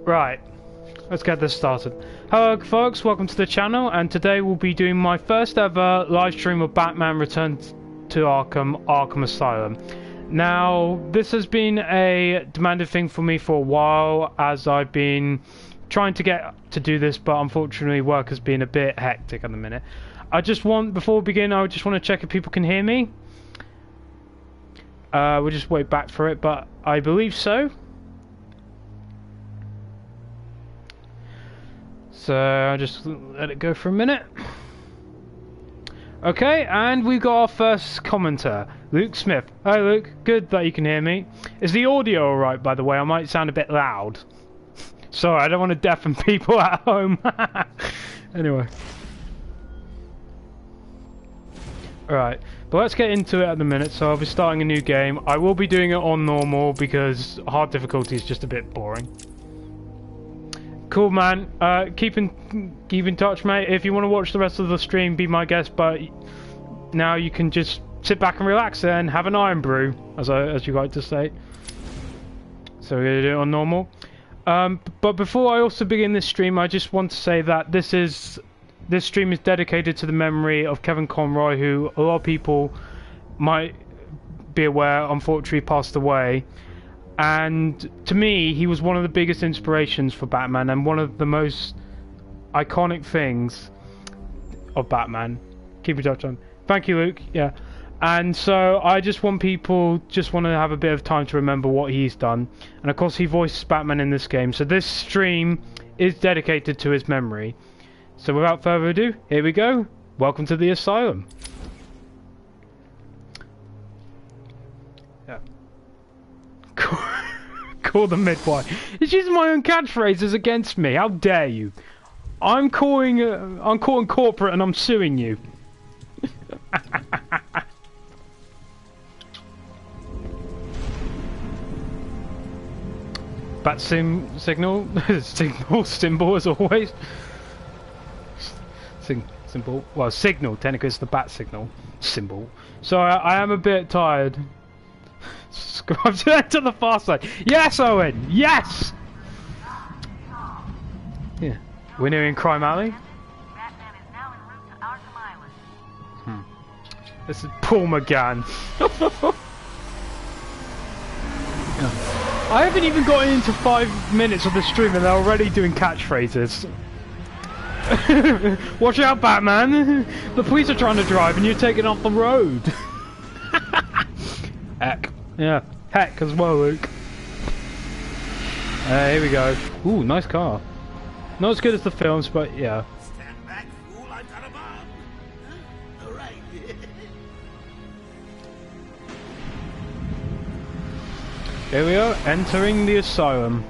Right, let's get this started. Hello folks, welcome to the channel, and today we'll be doing my first ever live stream of Batman Return to Arkham Asylum. Now, this has been a demanded thing for me for a while, as I've been trying to get to do this, but unfortunately work has been a bit hectic at the minute. Before we begin, I just want to check if people can hear me. We'll just wait back for it, but I believe so. So I'll just let it go for a minute. Okay, and we got our first commenter, Luke Smith. Hi Luke, good that you can hear me. Is the audio alright, by the way? I might sound a bit loud. Sorry, I don't want to deafen people at home. Anyway. Alright, but let's get into it at the minute. So I'll be starting a new game. I will be doing it on normal because hard difficulty is just a bit boring. Cool, man. Keep in touch, mate. If you want to watch the rest of the stream, be my guest. But now you can just sit back and relax and have an iron brew, as you like to say. So we're gonna do it on normal. But before I also begin this stream, I just want to say that this stream is dedicated to the memory of Kevin Conroy, who a lot of people might be aware unfortunately passed away. And to me, he was one of the biggest inspirations for Batman and one of the most iconic things of Batman. Keep in touch on. Thank you, Luke. Yeah. And so I just want people to have a bit of time to remember what he's done. And of course, he voiced Batman in this game. So this stream is dedicated to his memory. So without further ado, here we go. Welcome to the Asylum. Yeah. Call the midwife. He's using my own catchphrases against me. How dare you? I'm calling corporate and I'm suing you. Bat signal symbol as always. Symbol. Well, signal. Technically, it's the bat signal symbol. So I am a bit tired. I've turned to the far side. Yes, Owen. Yes. Yeah. We're nearing Crime Alley. Batman is now en route to Arkham Asylum. This is Paul McGann. I haven't even gotten into 5 minutes of the stream and they're already doing catchphrases. Watch out, Batman! The police are trying to drive and you're taking off the road. Heck. Yeah, heck as well, Luke. Here we go. Ooh, nice car. Not as good as the films, but yeah. Stand back, fool! I've got a bomb. Huh? All right. Here we are, entering the asylum.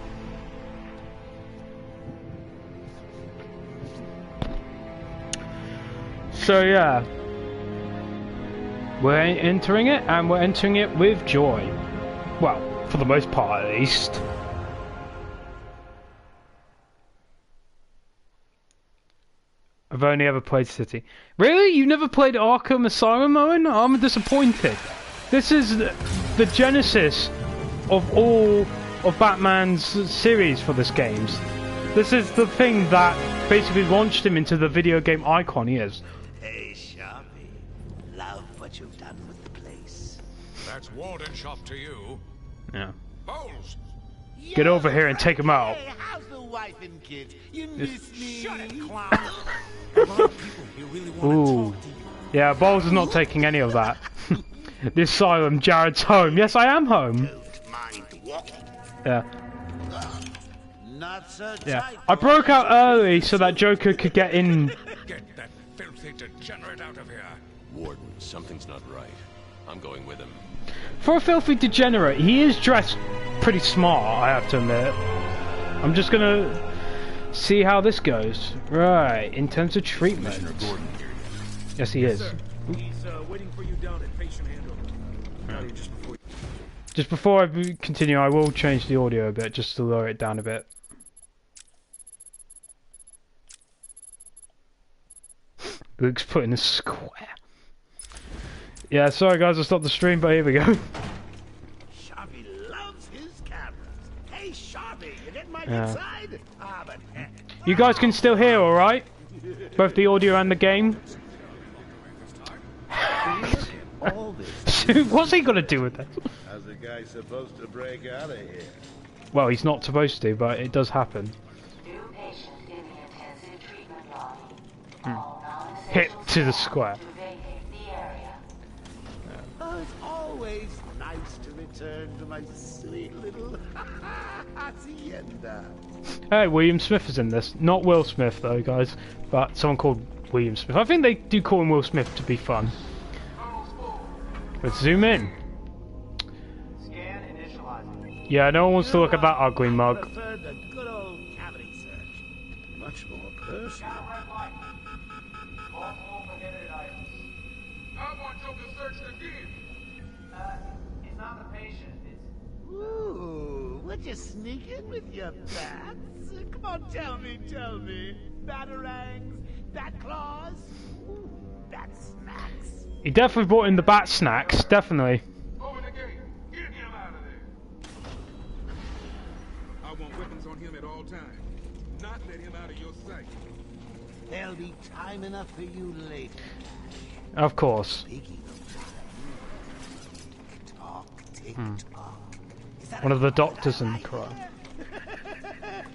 So yeah, we're entering it, and we're entering it with joy. Well, for the most part at least. I've only ever played City. Really? You've never played Arkham Asylum, Owen? I'm disappointed. This is the genesis of all of Batman's series for this games. This is the thing that basically launched him into the video game icon he is. Hey, Sharpie. Love what you've done with the place. That's Walden Shop to you. Yeah. Bowles! Get over here and take him out. Hey, how's the wife and kids? You miss me? Shut it, clown! A lot of people here really want to Ooh. talk to you. Yeah, Bowles is not taking any of that. The asylum, Jared's home. Yes, I am home. Don't mind walking. Yeah. Not so Yeah. tight. I broke out early so that Joker could get in. Get that filthy degenerate out of here. Warden, something's not right. I'm going with him. For a filthy degenerate, he is dressed pretty smart, I have to admit. I'm just gonna see how this goes. Right, in terms of treatment. Commissioner Gordon here. Yes, he is. He's waiting for you down at patient handover. Just before I continue, I will change the audio a bit, just to lower it down a bit. Luke's put in a square. Yeah, sorry guys, I stopped the stream, but here we go. Sharpie loves his cameras. Hey, Sharpie, you get my Yeah. inside? Ah, but You guys can still hear, alright? Both the audio and the game? all this. What's he gonna do with that? How's a guy supposed to break out of here? Well, he's not supposed to, but it does happen. New patient in the intensive treatment lobby. All Hit non-essential to the staff square. to vacate the area. Oh, it's always nice to return to my sweet little hacienda. Hey, William Smith is in this. Not Will Smith, though, guys, but someone called William Smith. I think they do call him Will Smith to be fun. Let's zoom in. Scan initializing. Yeah, no one wants to look at that ugly I mug. prefer the good old cavity search. Much more personal. It's not the patient, it's... Ooh, would you sneak in with your bats? Come on, tell me. Batarangs, bat claws, ooh, bat snacks. He definitely brought in the bat snacks, definitely. Open the gate. Get him out of there. I want weapons on him at all times. Not let him out of your sight. There'll be time enough for you later. Of course. Speaking of tick tock. Is that One a of the clock doctors in the right crowd. there?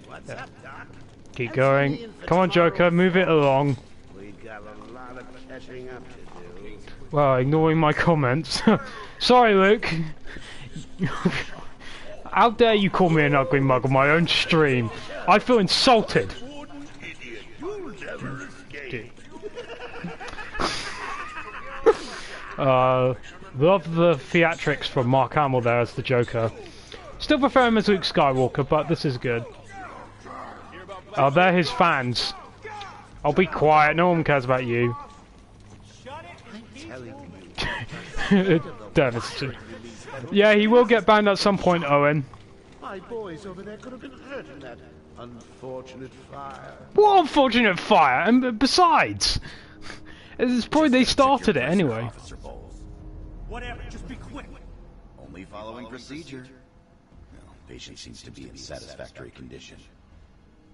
What's up, Doc? Keep That's going. me in for Come on, Joker, tomorrow's move it show. along. We've got a lot of catching up to do. Well, ignoring my comments. Sorry, Luke. How dare you call me an ugly mug on my own stream? I feel insulted. Idiot, you'll never escape. Love the theatrics from Mark Hamill there as the Joker. Still prefer him as Luke Skywalker, but this is good. Oh, they're his fans. I'll be quiet, no one cares about you. Damn, it's true. Yeah, he will get banned at some point, Owen. My boys over there could have been hurt in that unfortunate fire. What unfortunate fire! And besides, it's probably they started it anyway. Officer Bowles. Whatever, just be quick. Only following procedure. Well, patient seems to be in satisfactory condition.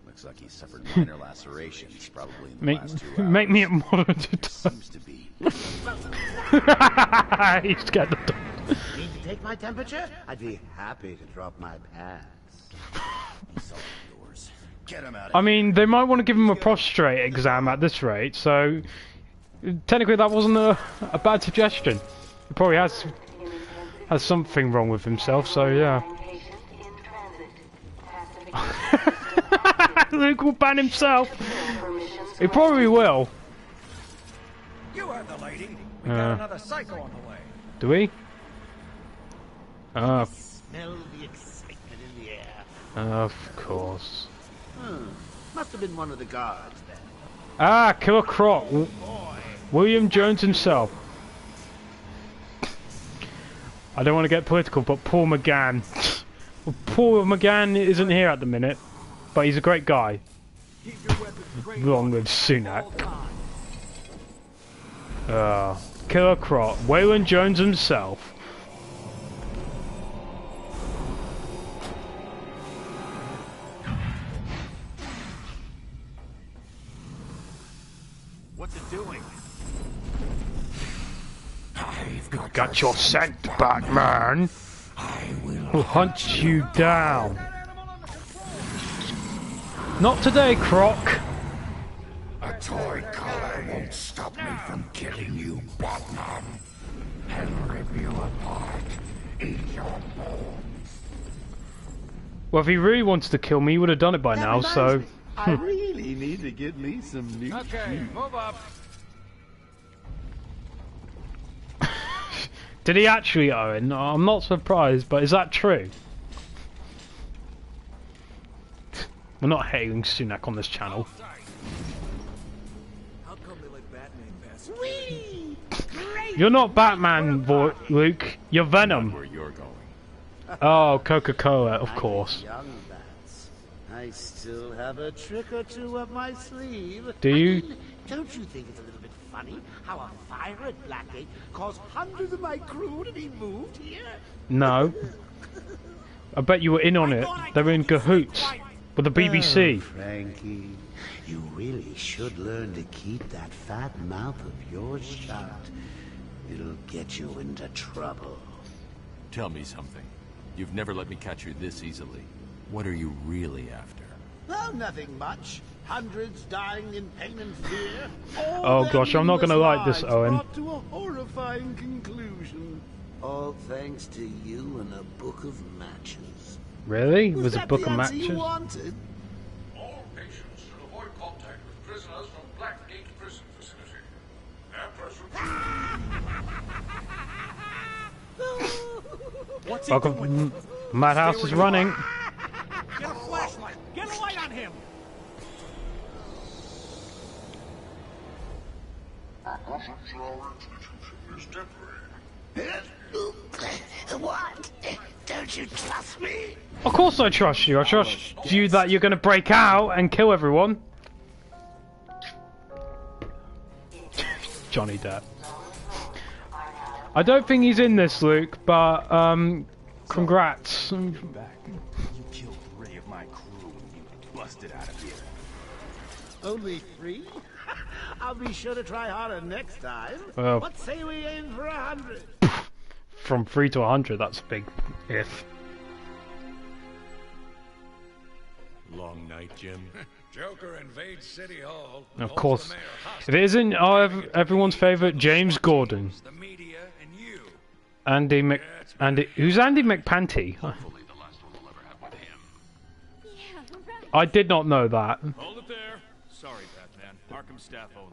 Looks like he suffered minor lacerations, probably in the last 2 hours. Make me a monitor. Seems to be. He's scared the dog. Need to take my temperature? I'd be happy to drop my pants. He's all yours. Get him out of I mean, they might want to give him a prostrate exam at this rate, so technically that wasn't a bad suggestion. He probably has something wrong with himself, so yeah. Patient in transit. Luke will ban himself. He probably will. You heard the lady. We got another psycho on the way. Do we? Smell the excitement in the air. Of course. Must have been one of the guards then. Ah, Killer Croc. William Jones himself. I don't want to get political, but Paul McGann. Well, Paul McGann isn't here at the minute, but he's a great guy. Keep your weapons trained Long live Sunak. Killer Croc. Waylon Jones himself. What's it doing? Got your scent, Batman. We'll hunt you down. Not today, Croc. A toy collar won't stop me from killing you, Batman. And rip you apart. Eat your bones. Well, if he really wanted to kill me, he would have done it by now, so... I really need to get me some new Okay, move up. Did he actually, Owen? I'm not surprised, but is that true? We're not hating Sunak on this channel. How come they let Batman pass? You're not Batman, Luke. You're Venom. Where you're going. Oh, Coca-Cola, of course. young bats. I still have a trick or two up my sleeve. Do you? I mean, don't you think it's a little bit funny how a fire at Blackgate caused hundreds of my crew to be moved here? No. I bet you were in on it. They were in cahoots with the BBC. Oh, Frankie, you really should learn to keep that fat mouth of yours shut. It'll get you into trouble. Tell me something. You've never let me catch you this easily. What are you really after? Oh, nothing much. Hundreds dying in pain and fear. Oh gosh, I'm not gonna like this, Owen. Brought to a horrifying conclusion. All thanks to you and a book of matches. Really? It was a that book the of answer you matches? wanted? All patients should avoid contact with prisoners from Blackgate Prison Facility. Their presence... What's he Welcome. doing? Madhouse is running. Get a flashlight! Get a light on him! Presence in our institution is temporary. What? Don't you trust me? Of course I trust you. I trust you that you're gonna break out and kill everyone. Johnny Depp. I don't think he's in this, Luke, but congrats. You killed 3 of my crew when you busted out of here. Only 3? I'll be sure to try harder next time. Well, What say we aim for 100? from 3 to 100, that's a big if. Long night, Jim. Joker invades City Hall. Of course. If it isn't everyone's favourite, James Gordon. The media and you. Who's Andy McPanty? Hopefully the last one we'll ever have with him. I did not know that. Hold it there. Sorry, Batman. Arkham staff only.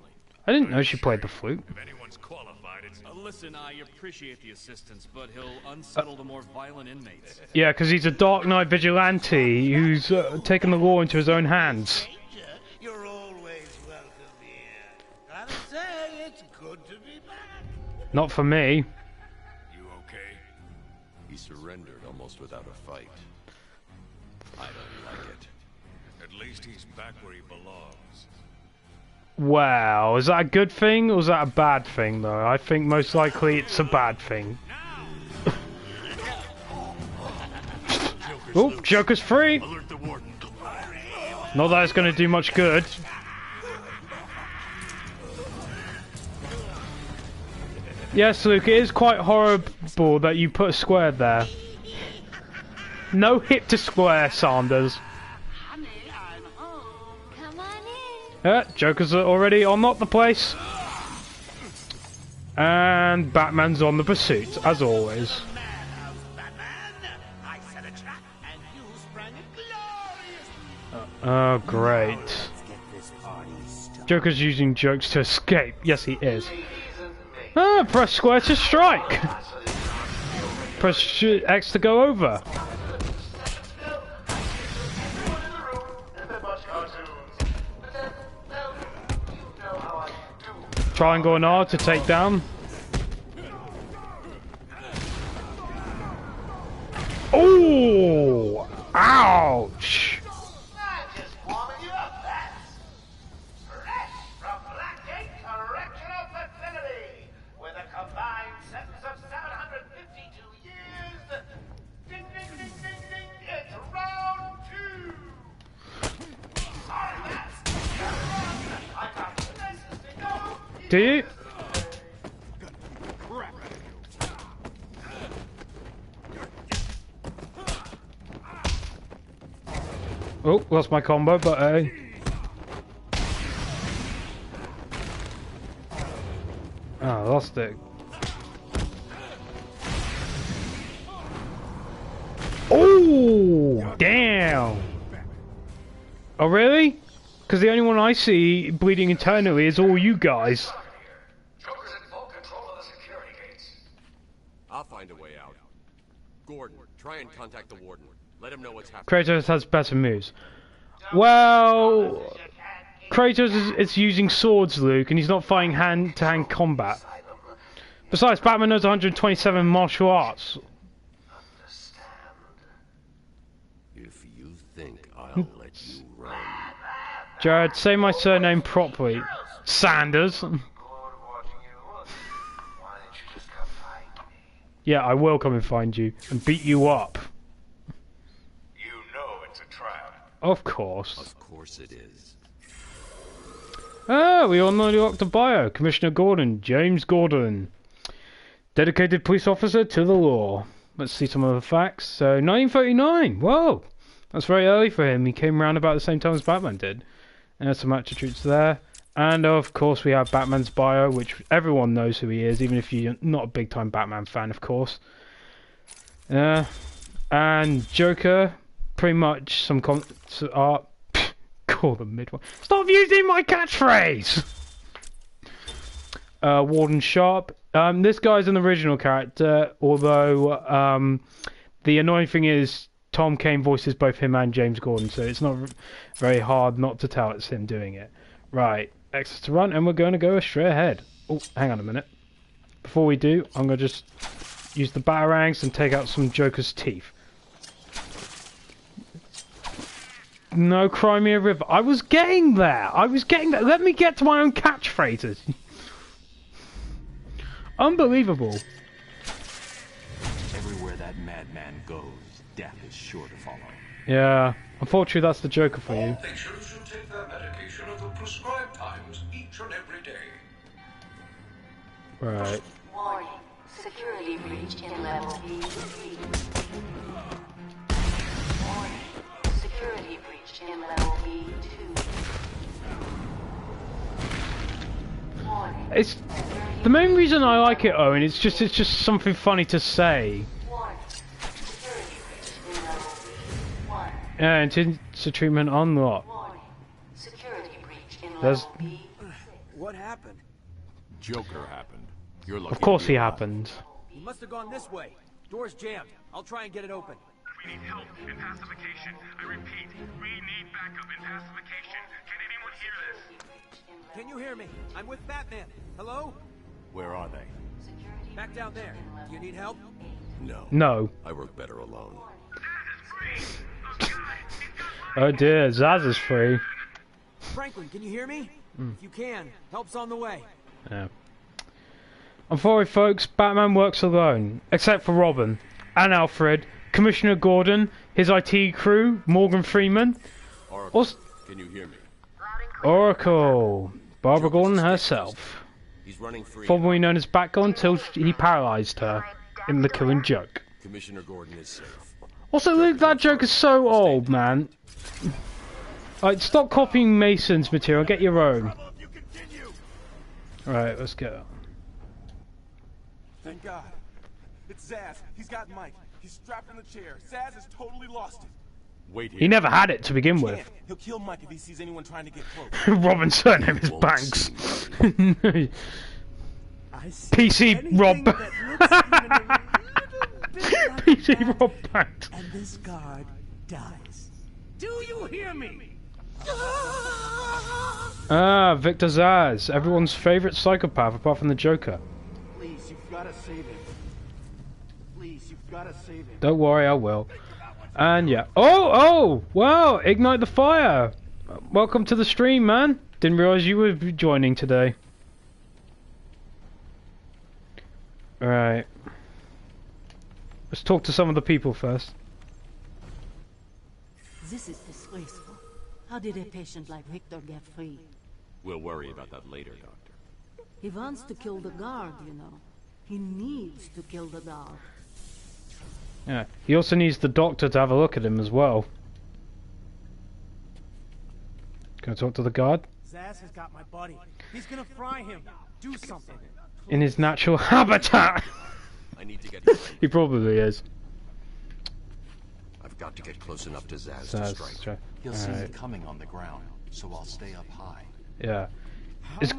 I didn't know she played the flute. If anyone's qualified, it's... Listen, I appreciate the assistance, but he'll unsettle the more violent inmates. Yeah, because he's a Dark Knight vigilante who's taken the law into his own hands. You're always welcome here. Gotta say, it's good to be back. Not for me. You okay? He surrendered almost without a fight. I don't like it. At least he's back where he belongs. Wow, is that a good thing or is that a bad thing though? I think most likely it's a bad thing. Oh, Joker's free! Alert the warden. Not that it's going to do much good. Yes, Luke, it is quite horrible that you put a square there. No hip to square, Sanders. Honey, I'm home. Come on in. Joker's already on the place. And Batman's on the pursuit, as always. Madhouse, Batman. I set a trap, and you sprang it gloriously. Oh, great. Let's get this party started. Joker's using jokes to escape. Yes, he is. Press square to strike. Press X to go over. Triangle and R to take down. Oh! Ouch! Just warming you up, that's fresh from Blackgate Correctional Facility with a combined sentence of 752 years. Ding, ding, ding, ding, ding. It's round 2. Sorry, Bats. I got places to go. Do you? Oh, lost my combo, but oh, lost it. Oh, damn. Oh, really? Because the only one I see bleeding internally is all you guys. Joker's in full control of the security gates. I'll find a way out. Gordon, try and contact the warden. Let him know what's happening. Kratos has better moves. Well, Kratos is using swords, Luke, and he's not fighting hand-to-hand combat. Besides, Batman knows 127 martial arts. If you think I'll let you run... Jared, say my surname properly. Sanders. Yeah, I will come and find you and beat you up. Of course. Of course it is. Ah, we all know the bio. Commissioner Gordon, James Gordon. Dedicated police officer to the law. Let's see some of the facts. So, 1939. Whoa. That's very early for him. He came around about the same time as Batman did. And there's some attributes there. And of course we have Batman's bio, which everyone knows who he is, even if you're not a big time Batman fan, of course. And Joker, pretty much some art. Call them midwife. Stop using my catchphrase! Warden Sharp. This guy's an original character, although the annoying thing is Tom Kane voices both him and James Gordon, so it's not very hard not to tell it's him doing it. Right, exit to run, and we're going to go straight ahead. Oh, hang on a minute. Before we do, I'm going to just use the batarangs and take out some Joker's teeth. No Crimea River. I was getting there. Let me get to my own catchphrases. Unbelievable. Everywhere that madman goes, death is sure to follow. Yeah, unfortunately that's the Joker for you. Patients should take their medication at the prescribed times each and every day. Right. Warning. Security breach in level B3. Warning. Security breach in level B2. Warning. It's the main reason I like it, Owen. It's just something funny to say. Warning. Security breach in level B1. Yeah, intensive treatment unlocked. Warning. Security breach in There's- level B6. What happened? Joker happened. You're lucky Of course to he be alive. happened. He must have gone this way. Door's jammed. I'll try and get it open. We need help in pacification. I repeat, we need backup in pacification. Can anyone hear this? Can you hear me? I'm with Batman. Hello? Where are they? Back down there. Do you need help? No. No. I work better alone. Oh dear, Zaz is free. Franklin, can you hear me? If you can, help's on the way. Yeah. Unfortunately, folks, Batman works alone, except for Robin and Alfred, Commissioner Gordon, his IT crew, Morgan Freeman, Oracle, can you hear me? Oracle, Barbara Gordon herself, He's running free. formerly known as Batgirl until he paralyzed her in The Killing Joke. Commissioner Gordon is safe. Also, look, that joke is so old, man. Like, stop copying Mason's material, get your own. Alright, let's go. Thank God. It's Zaz. He's got Mike. He's strapped in the chair. Zaz has totally lost it. Wait here. He never had it to begin with. Can't. He'll kill Mike if he sees anyone trying to get close. Robin's surname is Won't Banks. see PC Rob. PC Rob Banks. And this guard dies. Do you hear me? Ah, Victor Zaz, everyone's favourite psychopath apart from the Joker. Please, you've got to save him. Please, you've got to save him. Don't worry, I will. And yeah. Oh, wow, ignite the fire. Welcome to the stream, man. Didn't realise you were joining today. Alright. Let's talk to some of the people first. This is disgraceful. How did a patient like Victor get free? We'll worry about that later, Doctor. He wants to kill the guard, you know. He needs to kill the guard. Yeah. He also needs the doctor to have a look at him as well. Can I talk to the guard? Zaz has got my buddy. He's gonna fry him. Do something. In his natural habitat. I need to get him. He probably is. I've got to get close enough to Zaz to strike. He'll see me coming on the ground, so I'll stay up high. Yeah. It's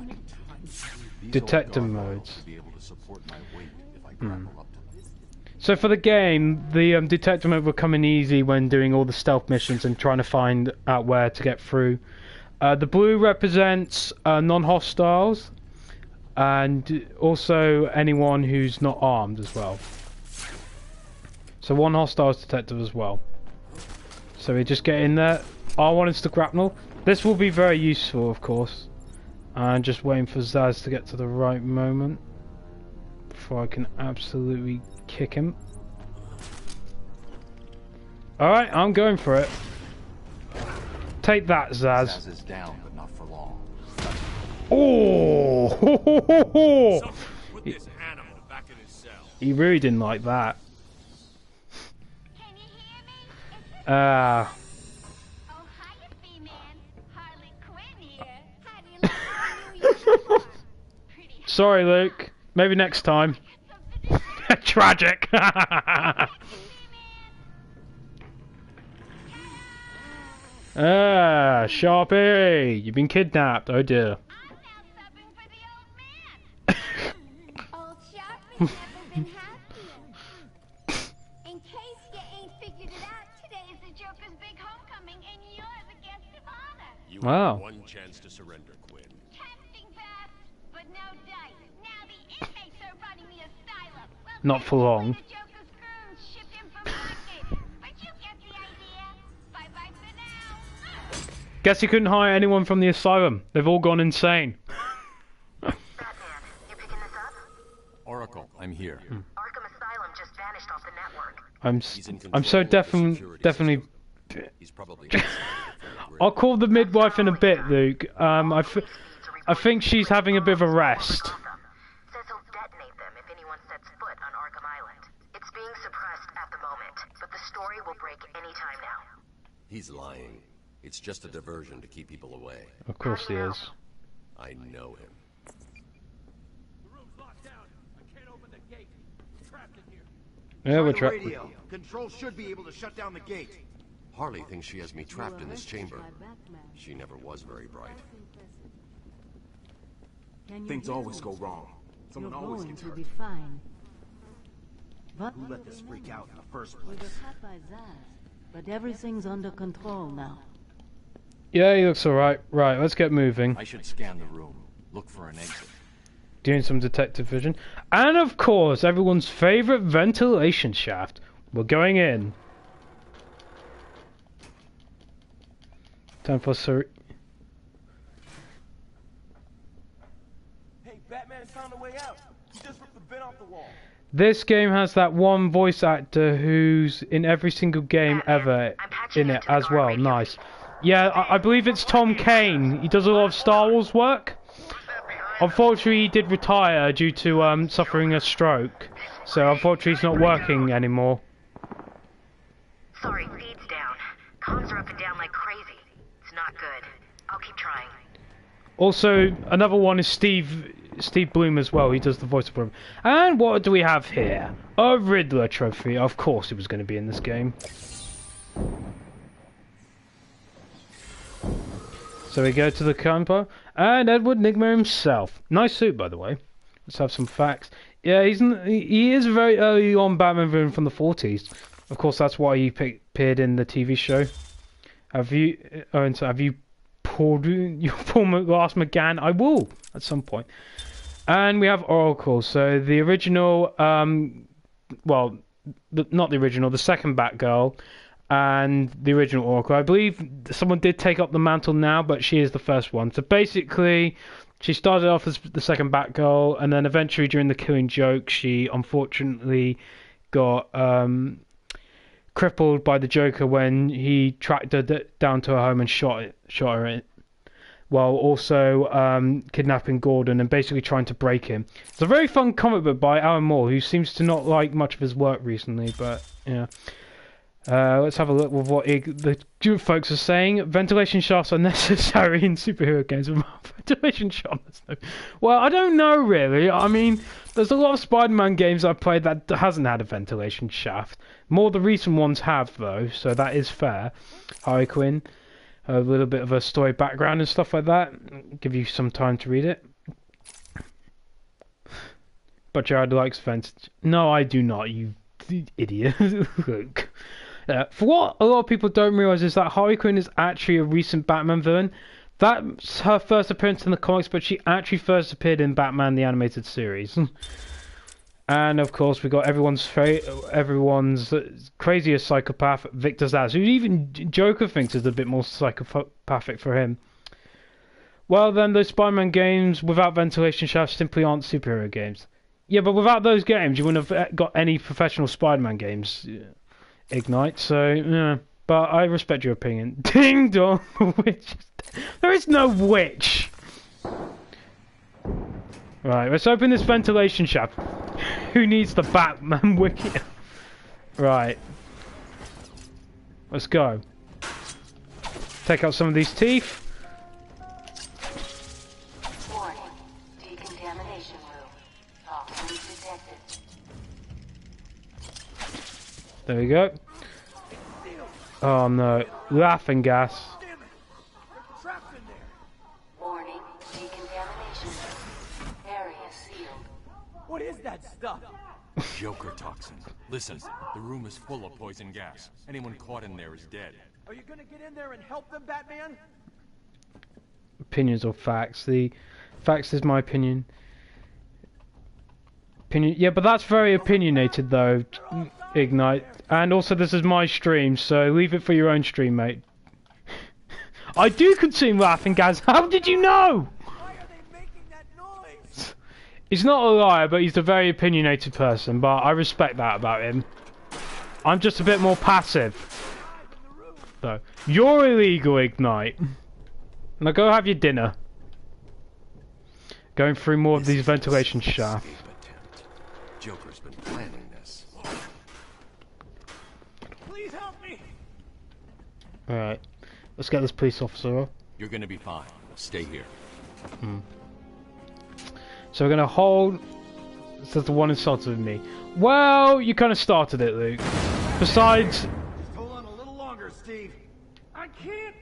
detector modes. Be able to support my weight if I grapple up to them. So for the game, the detector mode will come in easy when doing all the stealth missions and trying to find out where to get through. The blue represents non-hostiles, and also anyone who's not armed as well. So one hostile is detected as well. So we just get in there. R1 is the grapnel. This will be very useful, of course. And just waiting for Zaz to get to the right moment before I can absolutely kick him. Alright, I'm going for it. Take that, Zaz. Zaz is down, but not for long. Oh! Put this animal back in his cell. He really didn't like that. Can you hear me? Ah. Oh, hiya, B-Man. Harley Quinn here. How do you like the new uniform? Pretty Sorry, Luke. Maybe next time. Tragic. Ah, Sharpie, you've been kidnapped. Oh dear. I'm now subbing for the old man. Old Sharpie's never been happier. In case you ain't figured it out, today is the Joker's big homecoming, and you're the guest of honor. You Wow. have one chance to surrender, Quinn. Tempting, Beth, but no dice. Now the inmates are running the asylum. Well, Not for long. the Joker's goons shipped him from Blackgate. But you get the idea. Bye-bye for now. Guess you couldn't hire anyone from the asylum. They've all gone insane. Batman, you picking this up? Oracle, I'm here. Arkham Asylum just vanished off the network. I'm so control of the security definitely. He's probably. I'll call the midwife in a bit, Luke. I think she's having a bit of a rest. Says he'll detonate them if anyone sets foot on Arkham Island. It's being suppressed at the moment, but the story will break any time now. He's lying. It's just a diversion to keep people away. Of course he is. I know him. The room's locked down. I can't open the gate. I'm trapped in here. Yeah, we're trapped. Radio. Control should be able to shut down the gate. Harley thinks she has me trapped in this chamber. She never was very bright. Things always go wrong. Someone You're always going gets to hurt. be fine. But Who let this freak out in the first we were place? caught by Zaz, but everything's under control now. Yeah, he looks alright. Right, let's get moving. I should scan the room. Look for an exit. Doing some detective vision. And of course, everyone's favourite ventilation shaft. We're going in. Time for Sir. Hey, Batman found a way out. He just ripped the vent off the wall. This game has that one voice actor who's in every single game ever in it as well. Nice. Yeah, I believe it's Tom Kane. He does a lot of Star Wars work. Unfortunately, he did retire due to suffering a stroke. So unfortunately, he's not working anymore. Sorry, feed's down. Comms are up and down like crazy. It's not good. I'll keep trying. Also, another one is Steve Bloom as well. He does the voice of him. And what do we have here? A Riddler trophy. Of course, it was going to be in this game. So we go to the camper, and Edward Nigma himself. Nice suit, by the way. Let's have some facts. Yeah, he is a very early on Batman villain from the 40s. Of course, that's why he appeared in the TV show. Have you poured your glass McGann? I will at some point. And we have Oracle. So the original, well, not the original, the second Batgirl. And the original Oracle. I believe someone did take up the mantle now, but she is the first one. So basically, she started off as the second Batgirl, and then eventually during the Killing Joke, she unfortunately got crippled by the Joker when he tracked her down to her home and shot her, while also kidnapping Gordon and basically trying to break him. It's a very fun comic book by Alan Moore, who seems to not like much of his work recently, but yeah. Let's have a look with what the folks are saying. Ventilation shafts are necessary in superhero games. Ventilation shafts. Well, I don't know really. I mean, there's a lot of Spider-Man games I've played that hasn't had a ventilation shaft. More the recent ones have though, so that is fair. Harley Quinn, a little bit of a story background and stuff like that. Give you some time to read it. But Jared likes vents. No, I do not. You idiot. Look. For what a lot of people don't realise is that Harley Quinn is actually a recent Batman villain. That's her first appearance in the comics, but she actually first appeared in Batman the Animated Series. And of course, we got everyone's craziest psychopath, Victor Zsasz, who even Joker thinks is a bit more psychopathic for him. Well, then those Spider-Man games without ventilation shafts simply aren't superhero games. Yeah, but without those games, you wouldn't have got any professional Spider-Man games. Ignite, so yeah. but I respect your opinion. Ding dong, witch. There is no witch. Right, let's open this ventilation shaft. Who needs the Batman wiki? Right. Let's go. Take out some of these teeth. Warning. Decontamination room. Toxins detected. There we go. Oh no. Laughing gas. Warning. Decontamination room. Area sealed. What is that stuff? Joker toxin. Listen, the room is full of poison gas. Anyone caught in there is dead. Are you gonna get in there and help them, Batman? Opinions or facts? The facts is my opinion. Yeah, but that's very opinionated though, Ignite. And also this is my stream, so leave it for your own stream, mate. I do consume laughing gas. How did you know? Why are they making that noise? He's not a liar, but he's a very opinionated person, but I respect that about him. I'm just a bit more passive. So, you're illegal, Ignite. Now go have your dinner. Going through more of these ventilation shafts. Joker's been planning this. Please help me. Alright. Let's get this police officer off. You're gonna be fine. Stay here. So we're gonna hold... Says the one insulted me. Well, you kind of started it, Luke. Besides... Just hold on a little longer, Steve. I can't.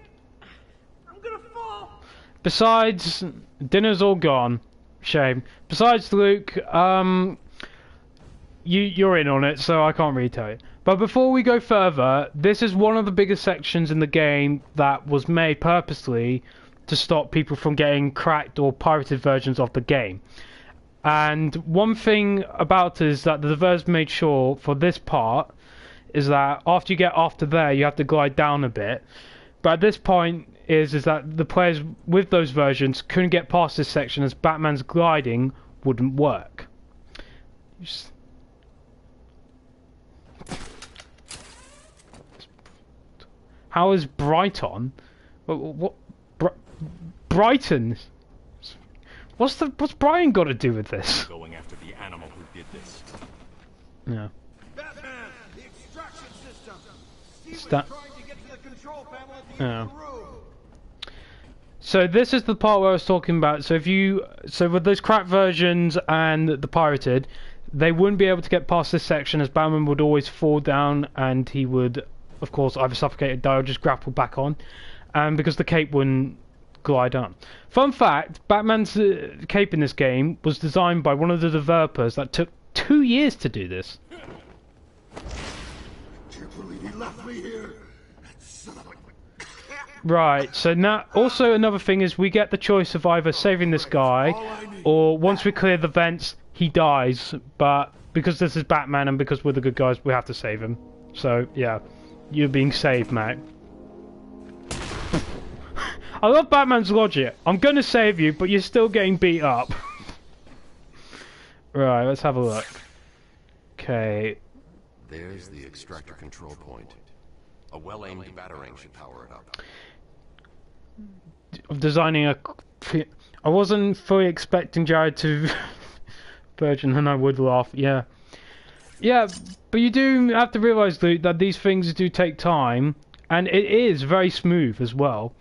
I'm gonna fall. Besides, dinner's all gone. Shame. Besides, Luke, you're in on it, so I can't really tell you. But before we go further, this is one of the biggest sections in the game that was made purposely to stop people from getting cracked or pirated versions of the game. And one thing about it is that the developers made sure for this part is that after you get after there, you have to glide down a bit. But at this point is that the players with those versions couldn't get past this section as Batman's gliding wouldn't work. How is Brighton? What? Brighton? What's Brian got to do with this? Going after the animal who did this. Yeah. Batman, the extraction system. Steve was trying to get to the control panel at the end of the room. So this is the part where I was talking about. So with those crap versions and the pirated, they wouldn't be able to get past this section as Batman would always fall down and he would, of course, either suffocate or die or just grapple back on, and because the cape wouldn't glide on. Fun fact: Batman's cape in this game was designed by one of the developers that took 2 years to do this. I can't believe he left me here. Right, so now also another thing is we get the choice of either saving this guy or once we clear the vents he dies, but because this is Batman and because we're the good guys we have to save him. So yeah, you're being saved, mate. I love Batman's logic. I'm gonna save you, but you're still getting beat up. Right, let's have a look. Okay. There's the extractor control point. A well-aimed batarang should power it up. Of designing a... I wasn't fully expecting Jared to... Virgin, and I would laugh, yeah. Yeah, but you do have to realise, Luke, that these things do take time, and it is very smooth as well.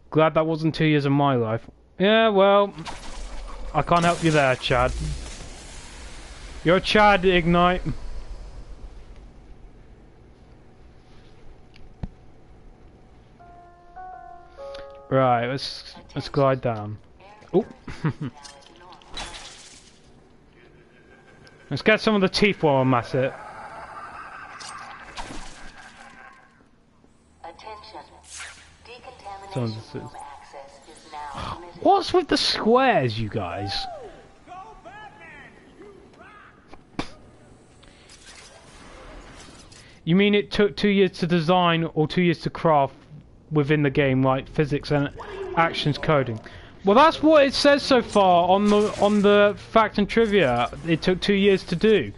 Glad that wasn't 2 years of my life. Yeah, well... I can't help you there, Chad. You're Chad, Ignite. Right, let's glide down. Oh, let's get some of the teeth while I'm at it. Attention. Decontamination room access is now permitted. What's with the squares, you guys? You mean it took 2 years to design or 2 years to craft within the game, like physics and actions coding? Well, that's what it says so far on the fact and trivia. It took 2 years to do.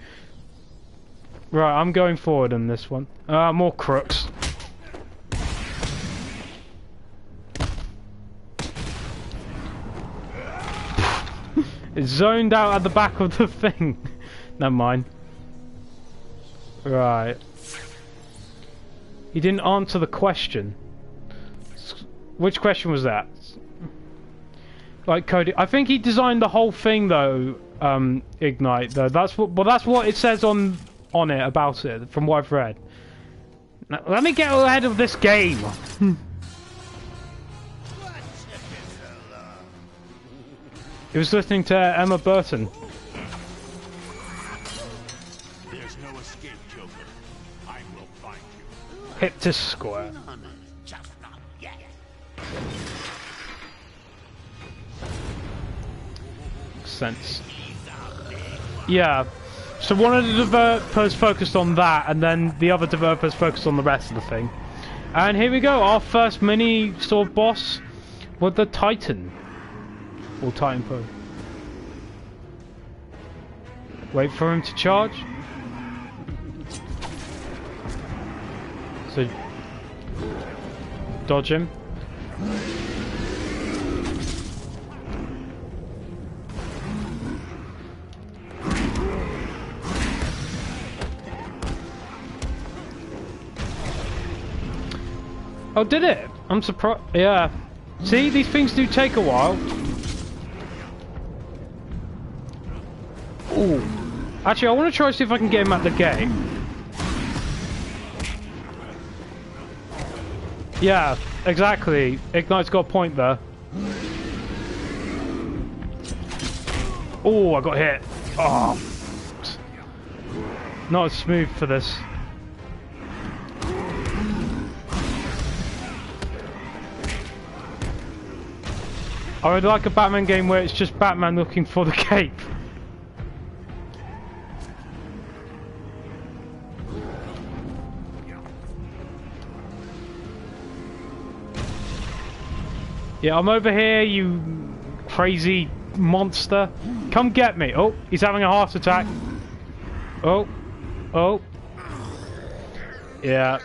Right, I'm going forward on this one. More crooks. It's zoned out at the back of the thing. Never mind. Right. He didn't answer the question. Which question was that? Like Cody, I think he designed the whole thing though. Ignite though. That's what it says on it about it from what I've read. Now, let me get ahead of this game. He was listening to Emma Burton. There's no escape, Joker. I will find you. Hit to square. Just not yet. Makes sense. Yeah. So one of the developers focused on that, and then the other developers focused on the rest of the thing. And here we go, our first mini sort of boss with the Titan. Or Titan Pro. Wait for him to charge. So dodge him. Oh, did it? I'm surprised. Yeah. See, these things do take a while. Ooh. Actually, I want to try to see if I can get him at the gate. Yeah, exactly. Ignite's got a point there. Oh, I got hit. Oh. Not as smooth for this. I would like a Batman game where it's just Batman looking for the cape. Yeah, I'm over here, you crazy monster. Come get me. Oh, he's having a heart attack. Oh. Oh. Yeah.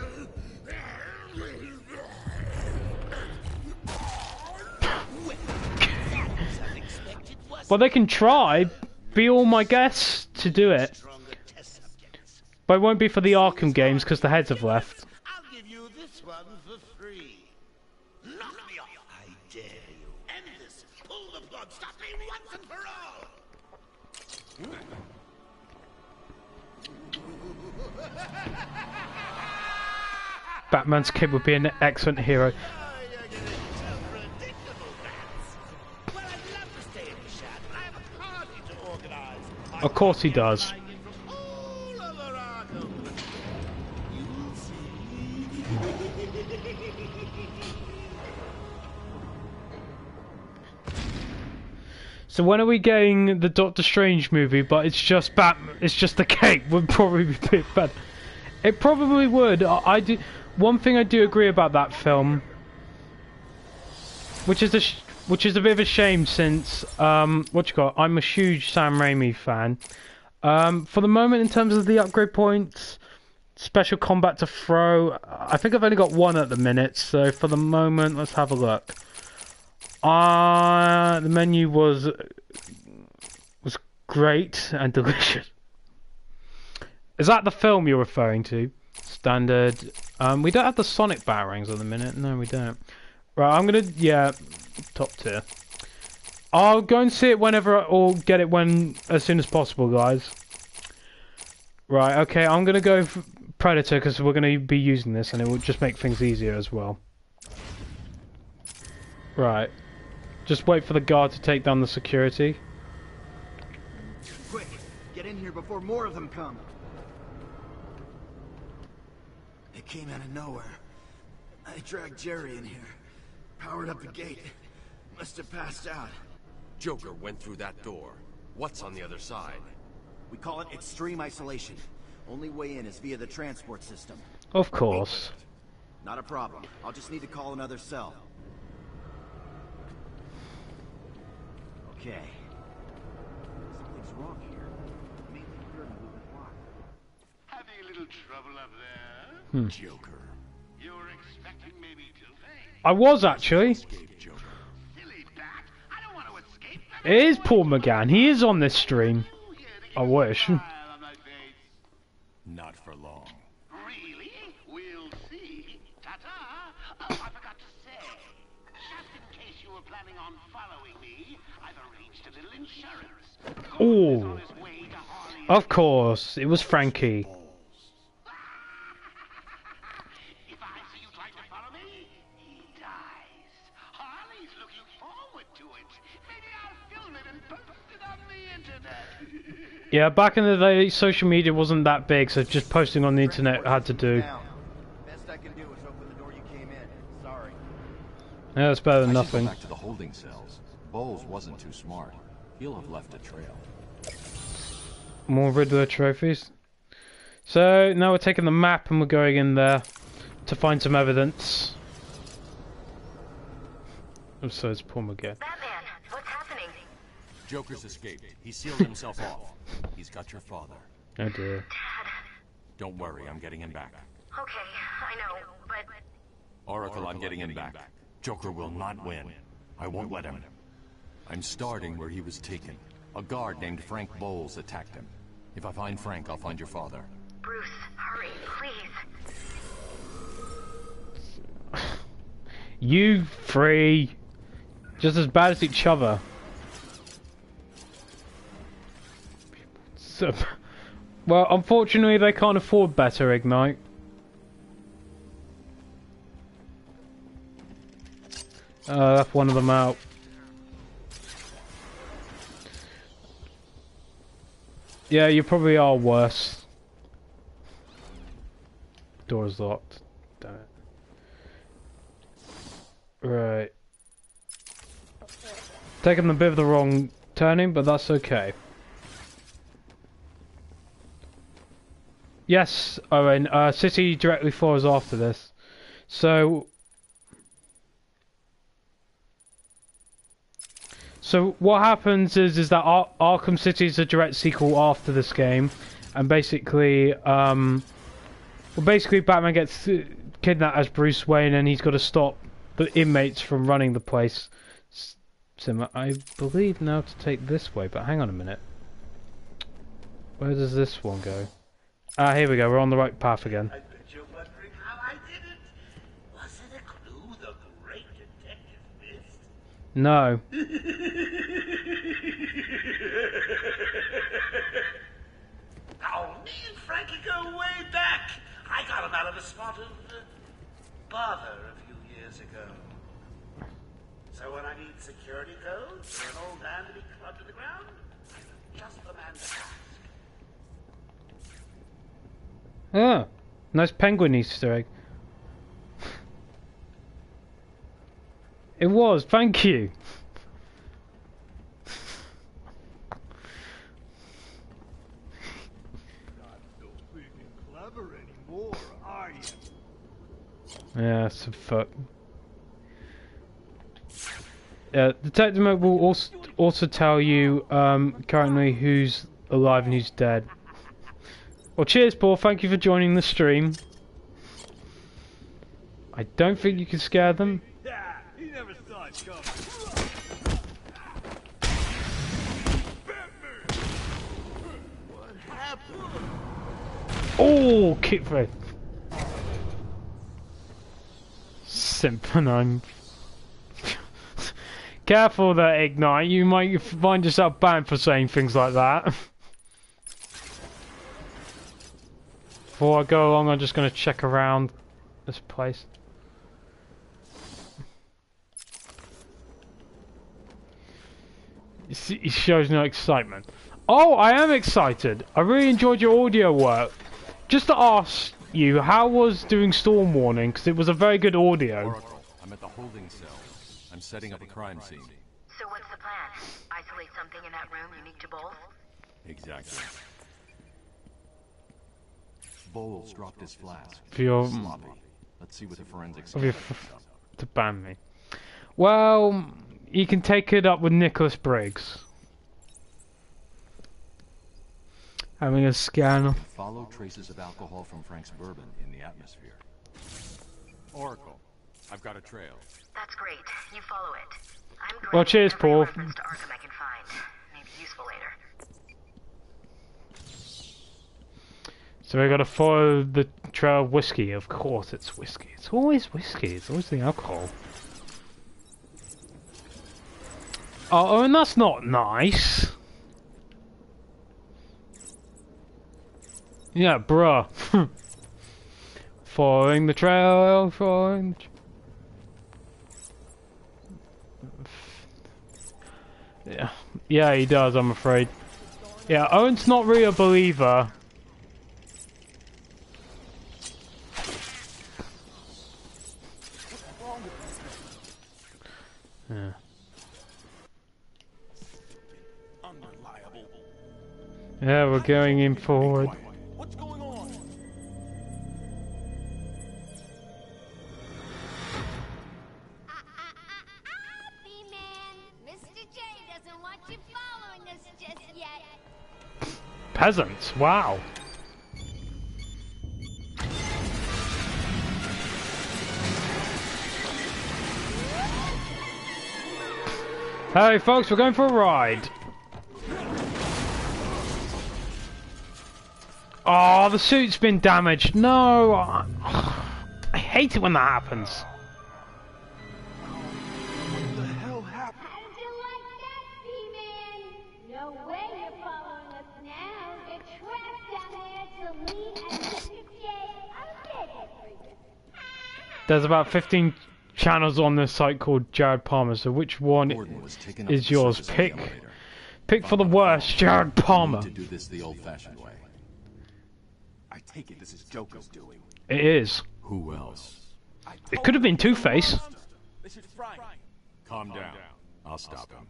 Well, they can try. Be all my guests to do it. But it won't be for the Arkham games because the heads have left. I'll give you this one for free. Knock me off. I dare you. End this. Pull the plug. Stop me once and for all. Batman's kid would be an excellent hero. Of course he does. So when are we getting the Doctor Strange movie? But it's just Batman. It's just the cape. Would probably be a bit better. It probably would. I do. One thing I do agree about that film, which is a bit of a shame since what you got? I'm a huge Sam Raimi fan. For the moment, in terms of the upgrade points, special combat to throw, I think I've only got one at the minute. So for the moment, let's have a look. The menu was great and delicious. Is that the film you're referring to? Standard. We don't have the Sonic Batarangs at the minute. No, we don't. Right, I'm gonna, yeah, top tier. I'll go and see it whenever, or get it as soon as possible, guys. Right, okay, I'm gonna go for Predator because we're gonna be using this, and it will just make things easier as well. Right, just wait for the guard to take down the security. Quick, get in here before more of them come. It came out of nowhere. I dragged Jerry in here. Powered up the gate. Must have passed out. Joker went through that door. What's on the other side? We call it extreme isolation. Only way in is via the transport system. Of course. Not a problem. I'll just need to call another cell. Okay. Something's wrong here. Maybe you're in a little block. Having a little trouble up there? Joker. You were expecting maybe Two-Face? I was actually. Silly bat. I don't want to escape them It is Paul McGann. He is on this stream. I wish. Not for long. Really? We'll see. Ta-ta! Oh, I forgot to say. Just in case you were planning on following me, I've arranged a little insurance. Oh, of course, it was Frankie. If I see you trying to follow me, he dies. Harley's looking forward to it. Maybe I'll film it and post it on the internet. Yeah, back in the day, social media wasn't that big, so just posting on the internet had to do. Best I can do is open the door you came in. Sorry. Yeah, that's better than I should nothing. go back to the holding cells. Bowles wasn't too smart. He'll have left a trail. More Riddler trophies. So now we're taking the map and we're going in there to find some evidence. Oh, so it's Paul McGann. Batman, what's happening? Joker's escaped. He sealed himself off. He's got your father. Oh dear. Dad. Don't worry, I'm getting him back. Okay, I know, but... Oracle, I'm getting him back. Joker will not win. I won't let him. I'm starting where he was taken. A guard named Frank Bowles attacked him. If I find Frank, I'll find your father. Bruce, hurry, please. You three, just as bad as each other. So, well, unfortunately, they can't afford better Ignite. That's one of them out. Yeah, you probably are worse. Door's locked. Damn it. Right. Taking a bit of the wrong turning, but that's okay. Yes, Owen, City directly follows after this. So what happens is that Arkham City is a direct sequel after this game, and basically, Batman gets kidnapped as Bruce Wayne, and he's got to stop the inmates from running the place. Sim, I believe now to take this way, but hang on a minute. Where does this one go? Ah, here we go. We're on the right path again. I bet you're wondering how I did it. Was it a clue the great detective missed? No. Oh, me and Frankie go way back. I got him out of a spot of bother a few years ago. So when I need security codes for an old man to be clubbed to the ground, I'm just the man to ask. Ah, nice penguin Easter egg. It was, thank you. Not so freaking clever anymore, are you? Yeah, some fuck. Detective Mode will also tell you currently who's alive and who's dead. Well, cheers, Paul. Thank you for joining the stream. I don't think you can scare them. Yeah, he never saw it coming. What happened? Oh, kick for Symphonine. Careful there, Ignite. You might find yourself banned for saying things like that. Before I go along, I'm just going to check around this place. He shows no excitement. Oh, I am excited. I really enjoyed your audio work. Just to ask you, how was doing Storm Warning? Because it was a very good audio. Oracle, I'm at the holding cell. I'm setting up a crime scene. So what's the plan? Isolate something in that room unique to Bowles? Exactly. Bowles dropped his flask. Sloppy. Let's see what the forensics to ban me. Well, you can take it up with Nicholas Briggs. Having a scan. Follow traces of alcohol from Frank's bourbon in the atmosphere. Oracle, I've got a trail. That's great. You follow it. I'm Well, cheers, Paul. reference to Arkham I can find. Maybe useful later. So we gotta follow the trail of whiskey. Of course, it's whiskey. It's always whiskey. It's always the alcohol. Oh, and that's not nice. Yeah, bruh. Following the trail, following the yeah. Yeah, he does, I'm afraid. Yeah, Owen's not really a believer. Yeah. Yeah, we're going in forward. What's going on? B-Man, Mr. J doesn't want you following us just yet. Peasants, wow. Hey folks, we're going for a ride. Oh, the suit's been damaged. No, I hate it when that happens. What the hell happened? How'd you like that, B-Man? No way you're following us now. You're trapped down there till me and Mr. J are dead for you. There's about 15 channels on this site called Jared Palmer, so which one is yours? Pick for the worst, Jared Palmer. To do this the old-fashioned way. I take it this is Joker's doing. It is. Who else? It could have been Two-Face. Calm down. I'll stop him.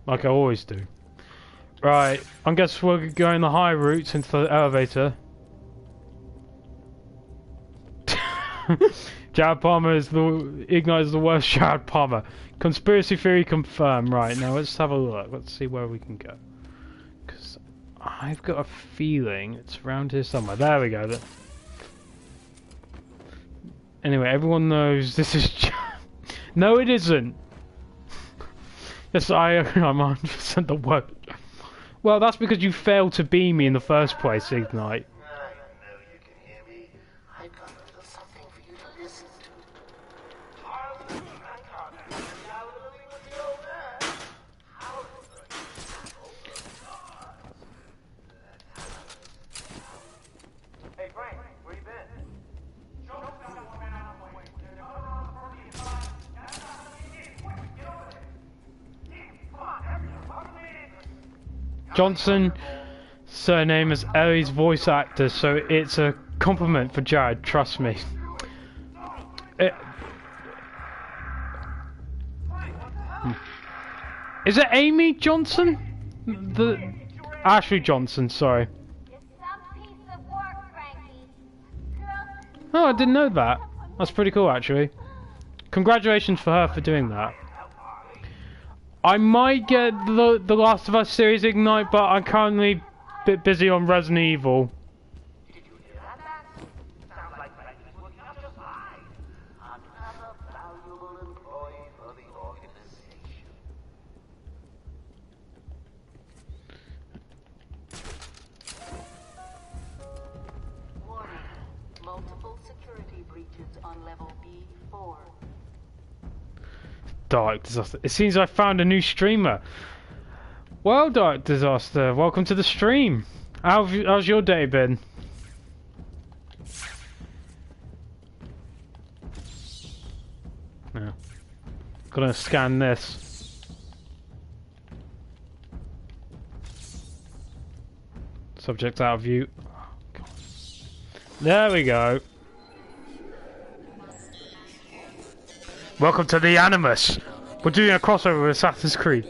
Like I always do. Right, I guess we're going the high routes into the elevator. Jared Palmer is Ignite is the worst Jared Palmer. Conspiracy theory confirmed. Right, now let's have a look. Let's see where we can go. Because I've got a feeling it's around here somewhere. There we go. Anyway, everyone knows this is... No, it isn't. Yes, I'm 100% the worst. Well, that's because you failed to beam me in the first place, Ignite. Johnson, surname is Ellie's voice actor, so it's a compliment for Jared, trust me. Is it Amy Johnson? Ashley Johnson, sorry. Oh, I didn't know that. That's pretty cool, actually. Congratulations for her for doing that. I might get the Last of Us series Ignite, but I'm currently a bit busy on Resident Evil. Warning. Multiple security breaches on level B4. Dark Disaster. It seems I found a new streamer. Well, Dark Disaster, welcome to the stream. How's your day been? Yeah. Gonna scan this. Subject out of view. Oh, God. There we go. Welcome to the Animus. We're doing a crossover with Assassin's Creed.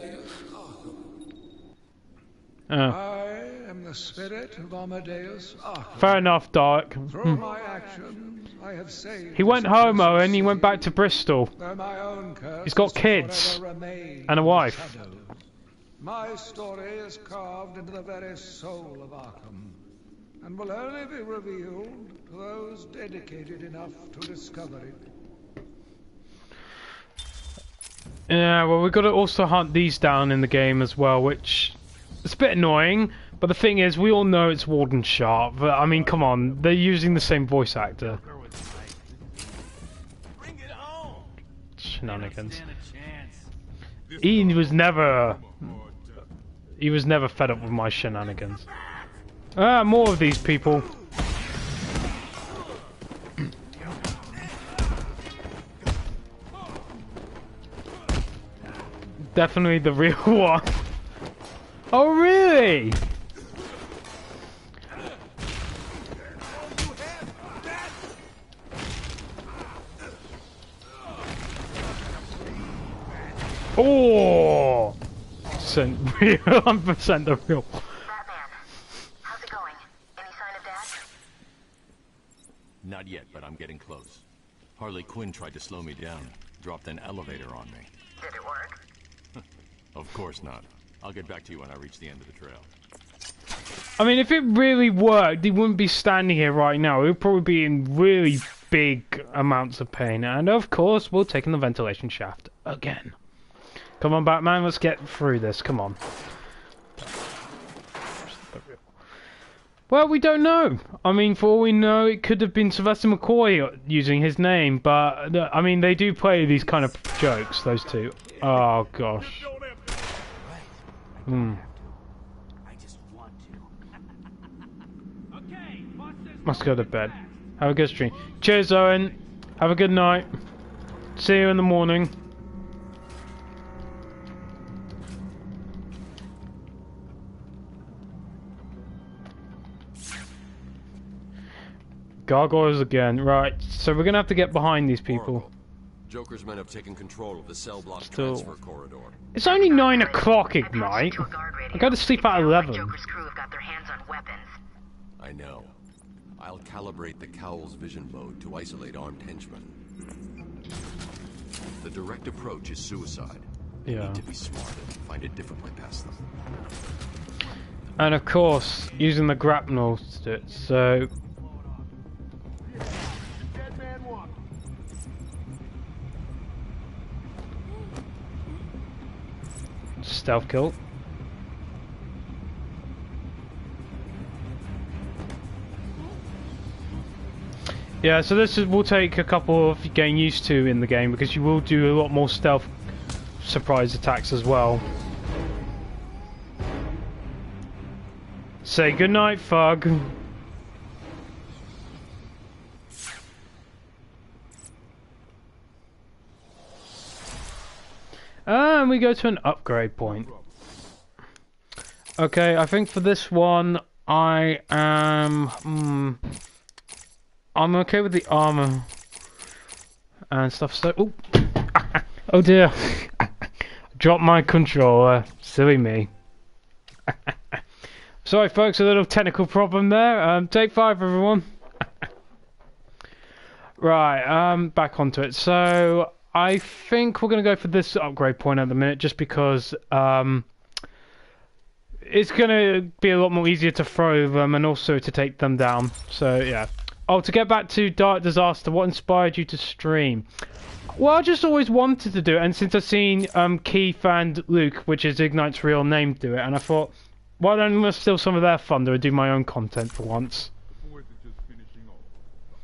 I am the spirit of Amadeus Arkham. Fair enough, Dark. Through my actions, I have saved. He went homo and he went back to Bristol. My own curse He's got kids and a wife. My story is carved into the very soul of Arkham, and will only be revealed to those dedicated enough to discover it. Yeah, well, we've got to also hunt these down in the game as well, which is a bit annoying. But the thing is, we all know it's Warden Sharp. But, I mean, come on, they're using the same voice actor. Shenanigans. He was never fed up with my shenanigans. Ah, more of these people. Definitely the real one. Oh, really? Oh! 100% real. 100% the real. Batman, how's it going? Any sign of Dad? Not yet, but I'm getting close. Harley Quinn tried to slow me down. Dropped an elevator on me. Did it work? Of course not. I'll get back to you when I reach the end of the trail. I mean, if it really worked, he wouldn't be standing here right now. He would probably be in really big amounts of pain. And of course, we're taking the ventilation shaft again. Come on, Batman, let's get through this. Come on. Well, we don't know. I mean, for all we know, it could have been Sylvester McCoy using his name. But, I mean, they do play these kind of jokes, those two. Oh, gosh. Hmm. Must go to bed. Have a good stream. Cheers, Owen. Have a good night. See you in the morning. Gargoyles again. Right, so we're gonna have to get behind these people. Joker's men have taken control of the cell block transfer corridor. It's only 9 o'clock, Ignite. I go to sleep at 11. Joker's crew have got their hands on weapons. I know. I'll calibrate the Cowl's vision mode to isolate armed henchmen. The direct approach is suicide. You need to be smart and find a different way past them. And of course, using the grapnel to do it, so... Stealth kill. Yeah, so this will take a couple of getting used to in the game because you will do a lot more stealth surprise attacks as well. Say goodnight, Fug. And we go to an upgrade point. Okay, I think for this one, I am... I'm okay with the armor and stuff, so... Ooh. Oh dear. Dropped my controller. Silly me. Sorry folks, a little technical problem there. Take 5 everyone. Right, back onto it. So... I think we're going to go for this upgrade point at the minute, just because it's going to be a lot more easier to throw them and also to take them down. So, yeah. Oh, to get back to Dark Disaster, what inspired you to stream? Well, I just always wanted to do it, and since I've seen Keith and Luke, which is Ignite's real name, do it, and I thought, why don't I steal some of their thunder and do my own content for once? The boys are just finishing off.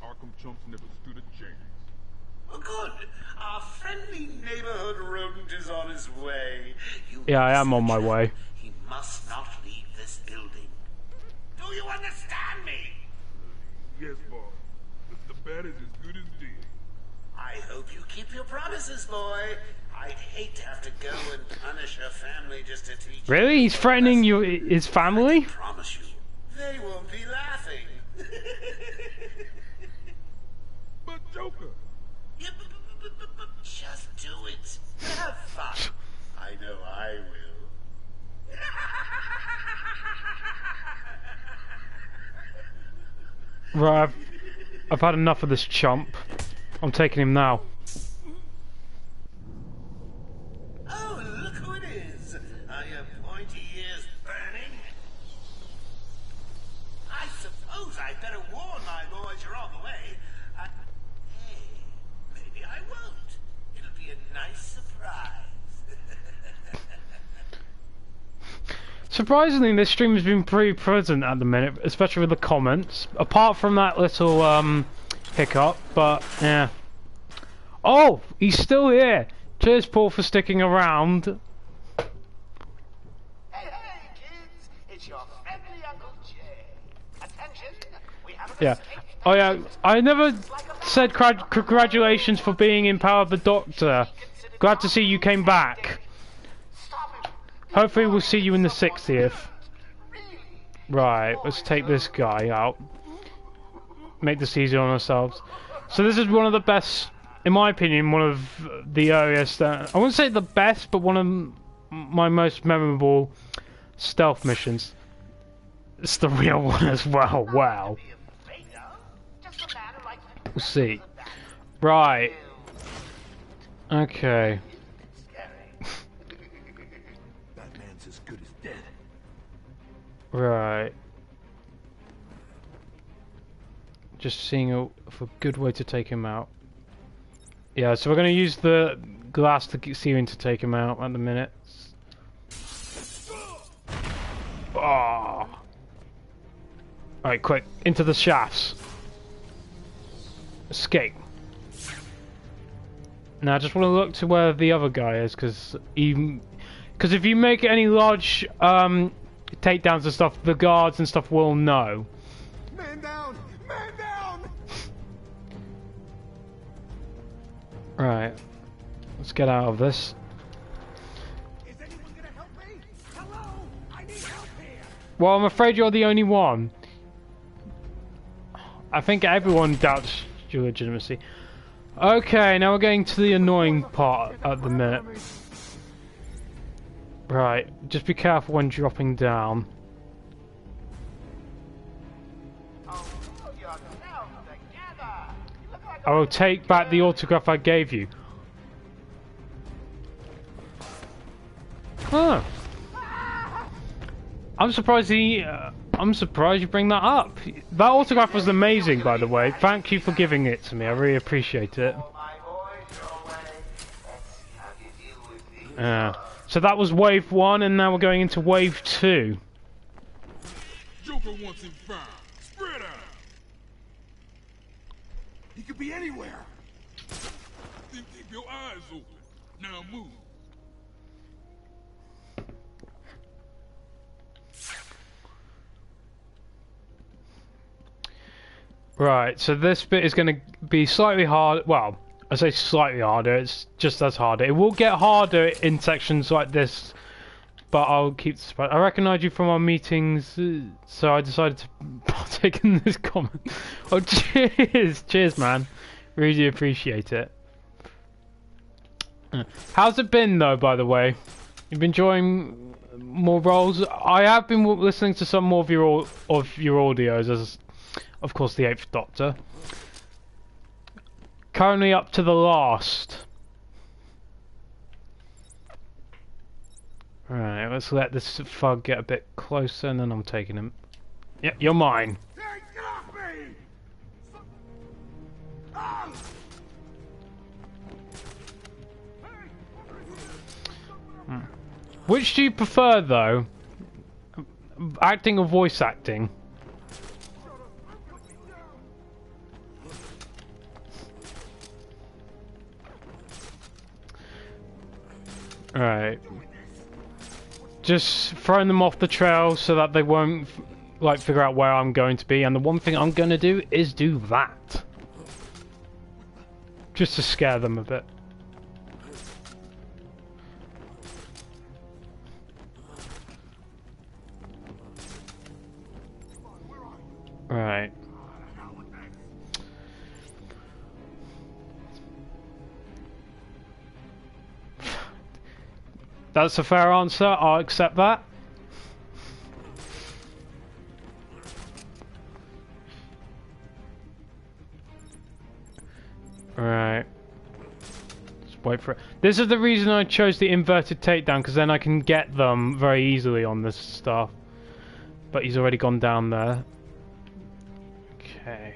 The Arkham chumps never stood a chance. Oh, good. Our friendly neighborhood rodent is on his way. Yeah, I am on my way. He must not leave this building. Do you understand me? Yes, boss. The bat is as good as dead. I hope you keep your promises, boy. I'd hate to have to go and punish her family just to teach you. Really? He's threatening you, his family? I promise you, they won't be laughing. But Joker! Yeah, but just do it. Have fun. I know I will. Right, I've had enough of this chump. I'm taking him now. Oh, look who it is. Are your pointy ears burning? I suppose I'd better warn my boys you're on the way. Hey, maybe I won't. It'll be a nice surprise. Surprisingly, this stream has been pretty present at the minute, especially with the comments. Apart from that little hiccup, but yeah. Oh, he's still here. Cheers, Paul, for sticking around. Hey, kids! It's your friendly Uncle Jay. Attention! We have Yeah. Oh yeah. I never said congratulations for being in Power of the Doctor. Glad to see you came back. Hopefully we'll see you in the 60th. Right, let's take this guy out. Make this easier on ourselves. So this is one of the best, in my opinion, one of the earliest, I wouldn't say the best, but one of my most memorable stealth missions. It's the real one as well, wow. We'll see. Right. Okay. As good as dead. Right. Just seeing a good way to take him out. Yeah, so we're going to use the glass ceiling to take him out at the minute. Oh. Alright, quick. Into the shafts. Escape. Now I just want to look to where the other guy is, because if you make any large takedowns and stuff, the guards and stuff will know. Man down! Man down! Right. Let's get out of this. Is anyone gonna help me? Hello? I need help here! Well, I'm afraid you're the only one. I think everyone doubts your legitimacy. Okay, now we're getting to the annoying part at the minute. Right, just be careful when dropping down. I will take back the autograph I gave you. Huh. I'm surprised you bring that up. That autograph was amazing, by the way. Thank you for giving it to me. I really appreciate it. So that was wave 1, and now we're going into wave 2. Joker wants him found. Spread out. He could be anywhere. Then keep your eyes open. Now move. Right, so this bit is going to be slightly hard. Well, I say slightly harder, it's just as harder. It will get harder in sections like this, but I'll keep the surprise. I recognise you from our meetings, so I decided to partake in this comment. Oh, cheers! Cheers, man. Really appreciate it. How's it been, though, by the way? You've been enjoying more roles? I have been listening to some more of your audios, as, of course, the 8th Doctor. Currently up to the last. Alright, let's let this fug get a bit closer and then I'm taking him. Yep, you're mine. Hey, get off me! Ah! Which do you prefer, though? Acting or voice acting? Alright. Just throwing them off the trail so that they won't, like, figure out where I'm going to be. And the one thing I'm going to do is do that. Just to scare them a bit. Right. That's a fair answer, I'll accept that. Right. Just wait for it. This is the reason I chose the inverted takedown, because then I can get them very easily on this stuff. But he's already gone down there. Okay.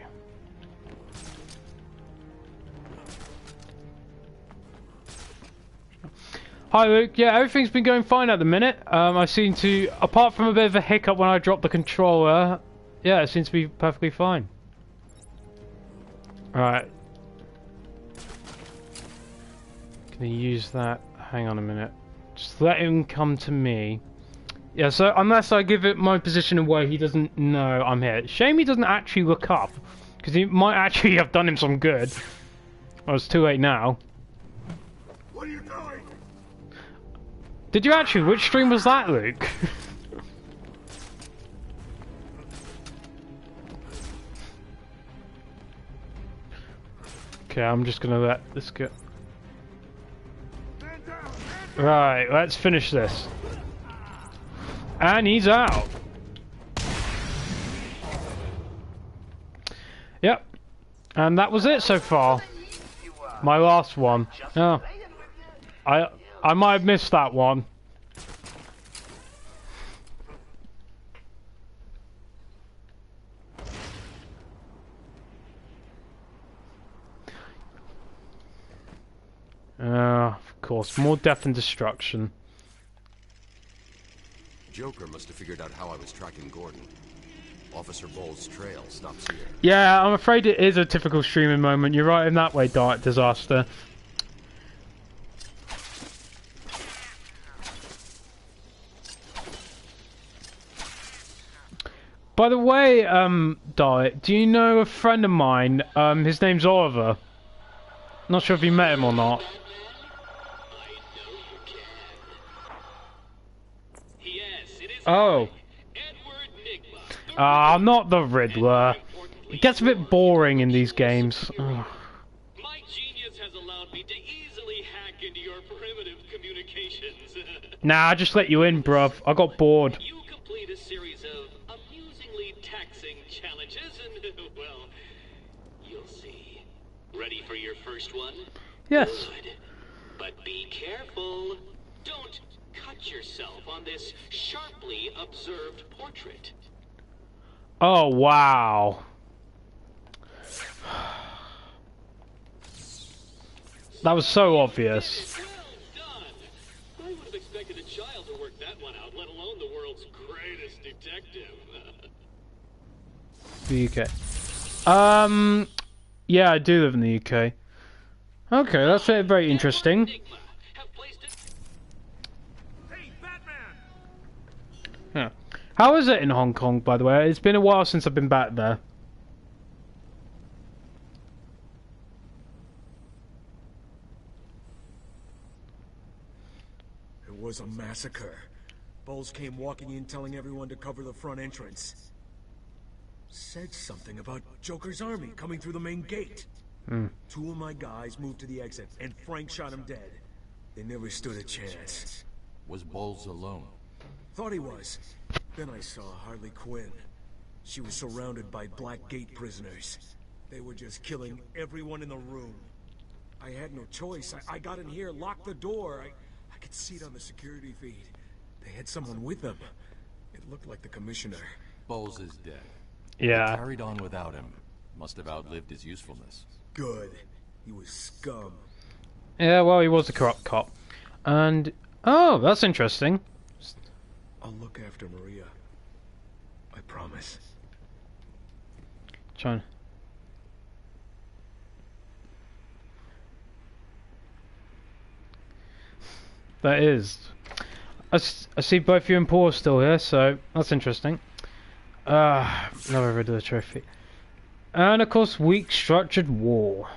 Hi Luke, yeah, everything's been going fine at the minute. I seem to, apart from a bit of a hiccup when I dropped the controller, yeah, it seems to be perfectly fine. Alright. Can you use that? Hang on a minute. Just let him come to me. Yeah, so unless I give it my position away, he doesn't know I'm here. Shame he doesn't actually look up, because he might actually have done him some good. Oh, it's too late now. What are you doing? Did you actually? Which stream was that, Luke? Okay, I'm just gonna let this go. Right, let's finish this. And he's out. Yep. And that was it so far. My last one. Oh. I might have missed that one. Of course, more death and destruction. Joker must have figured out how I was tracking Gordon. Officer Bowles' trail stops here. Yeah, I'm afraid it is a typical streaming moment. You're right in that way, Dark Disaster. By the way, Dark, do you know a friend of mine? His name's Oliver. Not sure if you met him or not. Oh. Ah, not the Riddler. It gets a bit boring in these games. Ugh. My genius has allowed me to easily hack into your primitive communications. Nah, I just let you in, bruv. I got bored. You complete a series of amusingly taxing challenges, and, well, you'll see. Ready for your first one? Yes. Good. But be careful. Don't cut yourself on this sharply observed portrait. Oh, wow. That was so obvious. Well done. I would have expected a child to work that one out, let alone the world's greatest detective. The UK. Yeah, I do live in the UK. Okay, that's very interesting. Yeah. How is it in Hong Kong, by the way? It's been a while since I've been back there. It was a massacre. Bowles came walking in telling everyone to cover the front entrance. Said something about Joker's army coming through the main gate. Two of my guys moved to the exit, and Frank shot him dead. They never stood a chance. Was Bowles alone? Thought he was. Then I saw Harley Quinn. She was surrounded by Black Gate prisoners. They were just killing everyone in the room. I had no choice. I got in here, locked the door. I could see it on the security feed. They had someone with them. It looked like the commissioner. Bowles is dead. Yeah. They carried on without him. Must have outlived his usefulness. Good. He was scum. Yeah, well, he was a corrupt cop. And... oh, that's interesting. I'll look after Maria. I promise. Trying. That is. I see both you and Paul are still here, so that's interesting. Never rid of the trophy. And of course, weak structured war.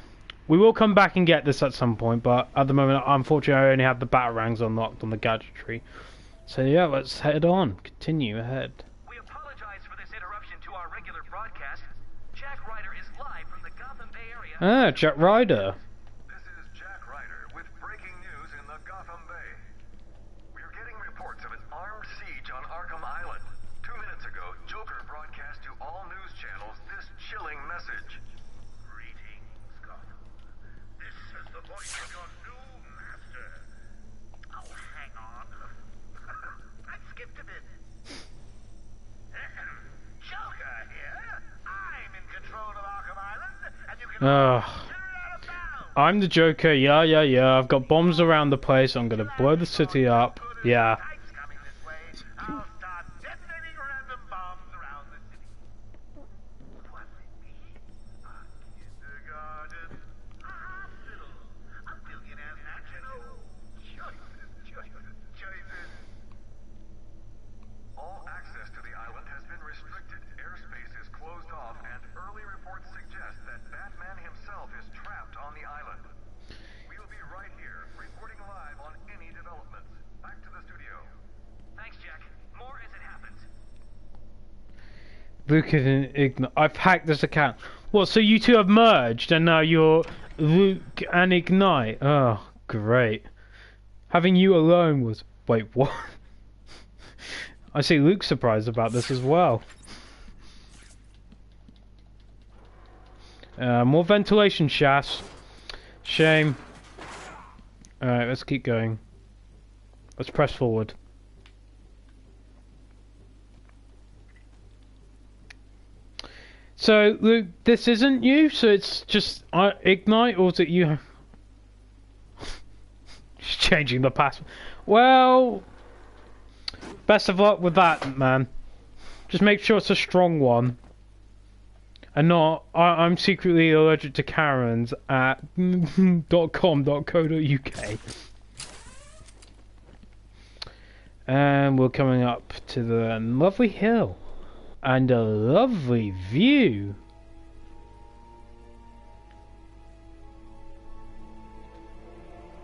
We will come back and get this at some point, but at the moment, unfortunately, I only have the batarangs unlocked on the gadgetry. So yeah, let's head on. Continue ahead. We apologize for this interruption to our regular broadcast. Jack Ryder is live from the Gotham Bay area. Ah, Jack Ryder. This is Jack Ryder with breaking news in the Gotham Bay. We're getting reports of an armed siege on Arkham Island. 2 minutes ago, Joker broadcast to all news channels this chilling message. Greetings, Gotham. This is the voice of your new master. Oh, hang on. I skipped a bit. Joker here. I'm in control of Arkham Island, and you can turn it out of bounds. I'm the Joker, yeah. I've got bombs around the place. I'm gonna blow the city up. Yeah. All access to the island has been restricted. Airspace is closed off, and early reports suggest that Batman himself is trapped on the island. We'll be right here, reporting live on any developments. Back to the studio. Thanks, Jack. More as it happens. Luke and Ignite. I've hacked this account. What, so you two have merged and now you're Luke and Ignite? Oh, great. Having you alone was... Wait, what? I see Luke's surprised about this as well. More ventilation shafts. Shame. Alright, let's keep going. Let's press forward. So, Luke, this isn't you? So it's just Ignite, or is it you? Just changing the password. Well, best of luck with that, man. Just make sure it's a strong one. And not, I'm secretly allergic to Karens at .com.co.uk. And we're coming up to the lovely hill. And a lovely view.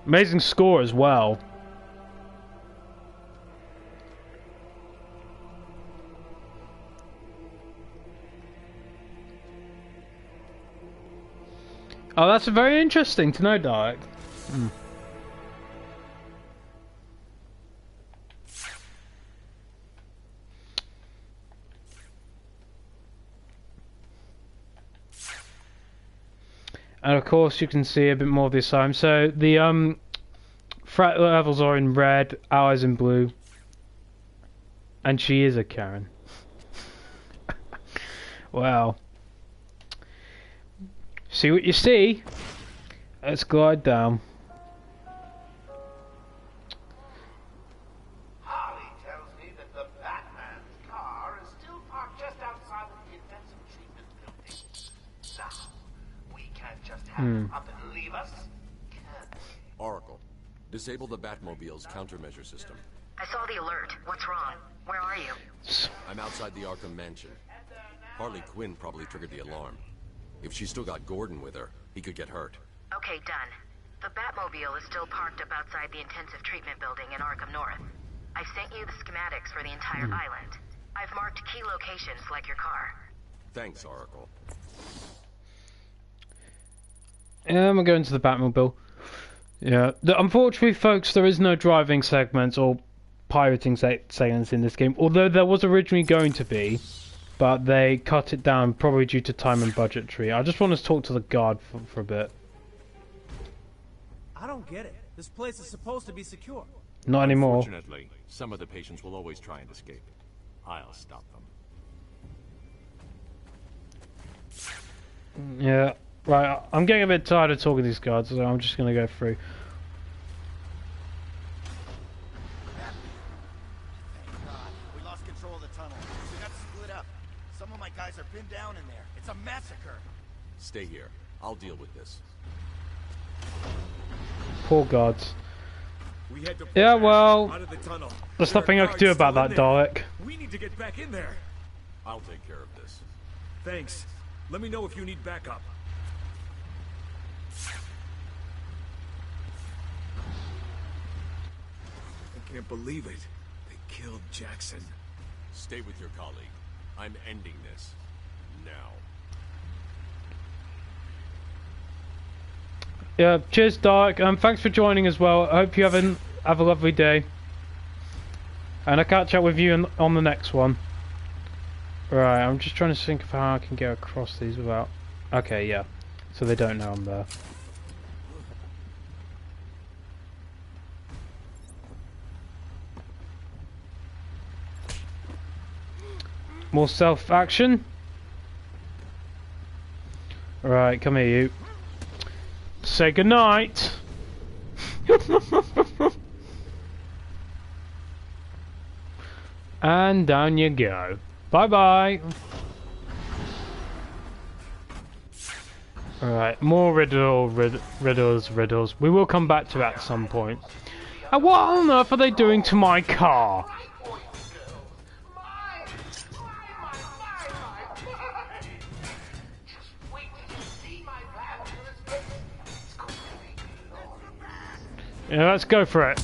Amazing score as well. Oh, that's very interesting to know, Dark. And of course you can see a bit more this time. So the threat levels are in red, allies in blue. And she is a Karen. Wow. See what you see? Let's glide down. Harley tells me that the Batman's car is still parked just outside of the intensive treatment building. Now, we can't just have him up and leave us, can we? Oracle, disable the Batmobile's countermeasure system. I saw the alert. What's wrong? Where are you? I'm outside the Arkham Mansion. Harley Quinn probably triggered the alarm. If she's still got Gordon with her, he could get hurt. Okay, done. The Batmobile is still parked up outside the intensive treatment building in Arkham North. I've sent you the schematics for the entire island. I've marked key locations like your car. Thanks, Oracle. We're going to the Batmobile. Yeah. Unfortunately, folks, there is no driving segments or pirating segments in this game. Although there was originally going to be. But they cut it down, probably due to time and budgetary. I just want to talk to the guard for a bit. I don't get it. This place is supposed to be secure. Not anymore. Unfortunately, some of the patients will always try and escape. I'll stop them. Yeah, right. I'm getting a bit tired of talking to these guards, so I'm just going to go through. Guys are pinned down in there. It's a massacre. Stay here. I'll deal with this. Poor guards. We had to yeah, well, out of the tunnel. There's nothing I can do about that, Dalek. We need to get back in there. I'll take care of this. Thanks. Let me know if you need backup. I can't believe it. They killed Jackson. Stay with your colleague. I'm ending this. Now. Yeah, cheers, Dark. Thanks for joining as well. I hope you have a lovely day. And I'll catch up with you on the next one. Right, I'm just trying to think of how I can get across these without... Okay, yeah. So they don't know I'm there. More self-action. Right, come here, you. say goodnight. And down you go. Bye-bye. Alright, more riddles. We will come back to that at some point. And what on earth are they doing to my car? Yeah, let's go for it.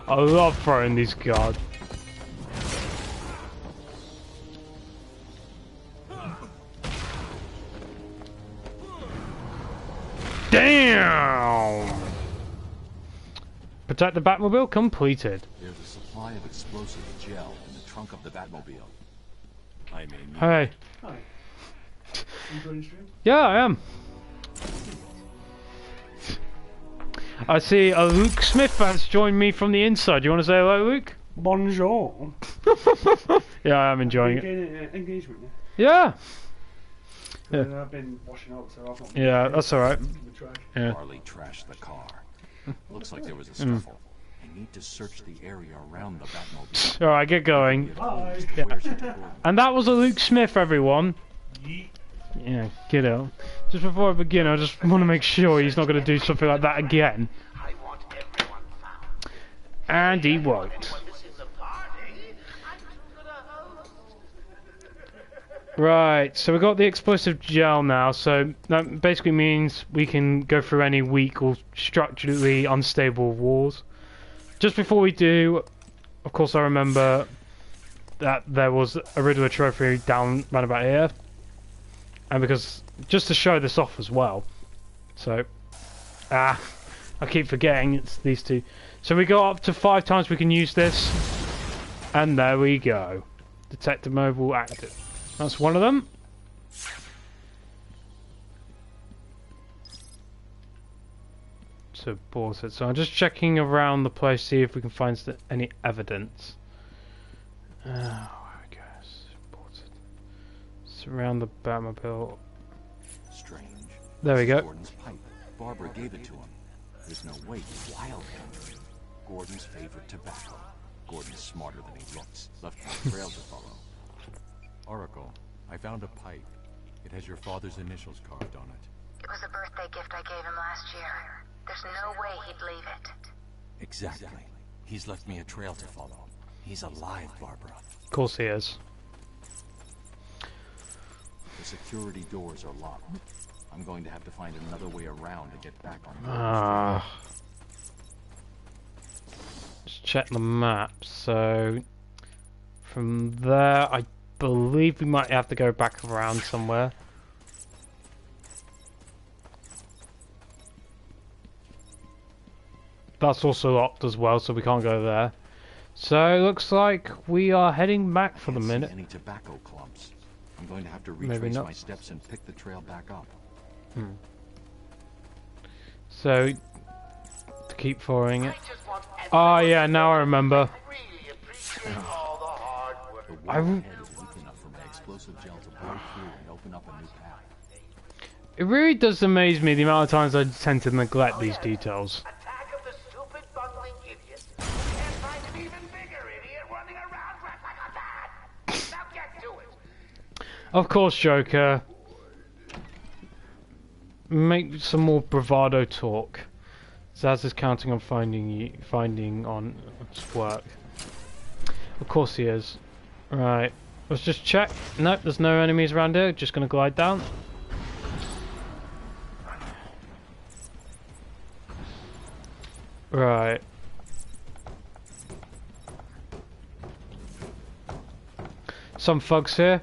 I love throwing these guards. Damn! Protect the Batmobile completed. There's a supply of explosive gel in the trunk of the Batmobile. I mean... Hey. Hi. Enjoying the stream? Yeah, I am. I see Luke Smith has joined me from the inside. Do you want to say hello, Luke? Bonjour. Yeah, I am enjoying it. Engagement, yeah? Yeah. I've been washing out, so I've not... Yeah, that's alright. Yeah. Harley trashed the car. Looks like there was a scuffle. I need to search the area around the Batmobile. Alright, get going. Bye. Yeah. And that was a Luke Smith, everyone. Yeah, get out. Just before I begin, I just want to make sure he's not going to do something like that again. And he won't. Right, so we got the explosive gel now, so that basically means we can go through any weak or structurally unstable walls. Just before we do, of course I remember that there was a Riddler trophy down round about here. And because, just to show this off as well. So, I keep forgetting it's these two. So we got up to 5 times we can use this. And there we go. Detector mobile active. That's one of them. So, pause it. So I'm just checking around the place, see if we can find any evidence. Around the Batmobile. Strange. There we go. Gordon's pipe. Barbara gave it to him. There's no way he's wild country. Gordon's favorite tobacco. Gordon's smarter than he looks. Left me a trail to follow. Oracle, I found a pipe. It has your father's initials carved on it. It was a birthday gift I gave him last year. There's no way he'd leave it. Exactly. He's left me a trail to follow. He's alive, Barbara. Of course he is. The security doors are locked. I'm going to have to find another way around to get back on. Just check the map. So from there, I believe we might have to go back around somewhere. That's also locked as well, so we can't go there. So it looks like we are heading back for the minute. Any tobacco clumps? I'm going to have to retrace my steps and pick the trail back up. So to keep following it. Oh yeah, now I remember. It really does amaze me the amount of times I tend to neglect these details. Of course, Joker. Make some more bravado talk. Zaz is counting on finding on its work. Of course he is. Right. Let's just check. Nope, there's no enemies around here. Just gonna glide down. Right. Some thugs here.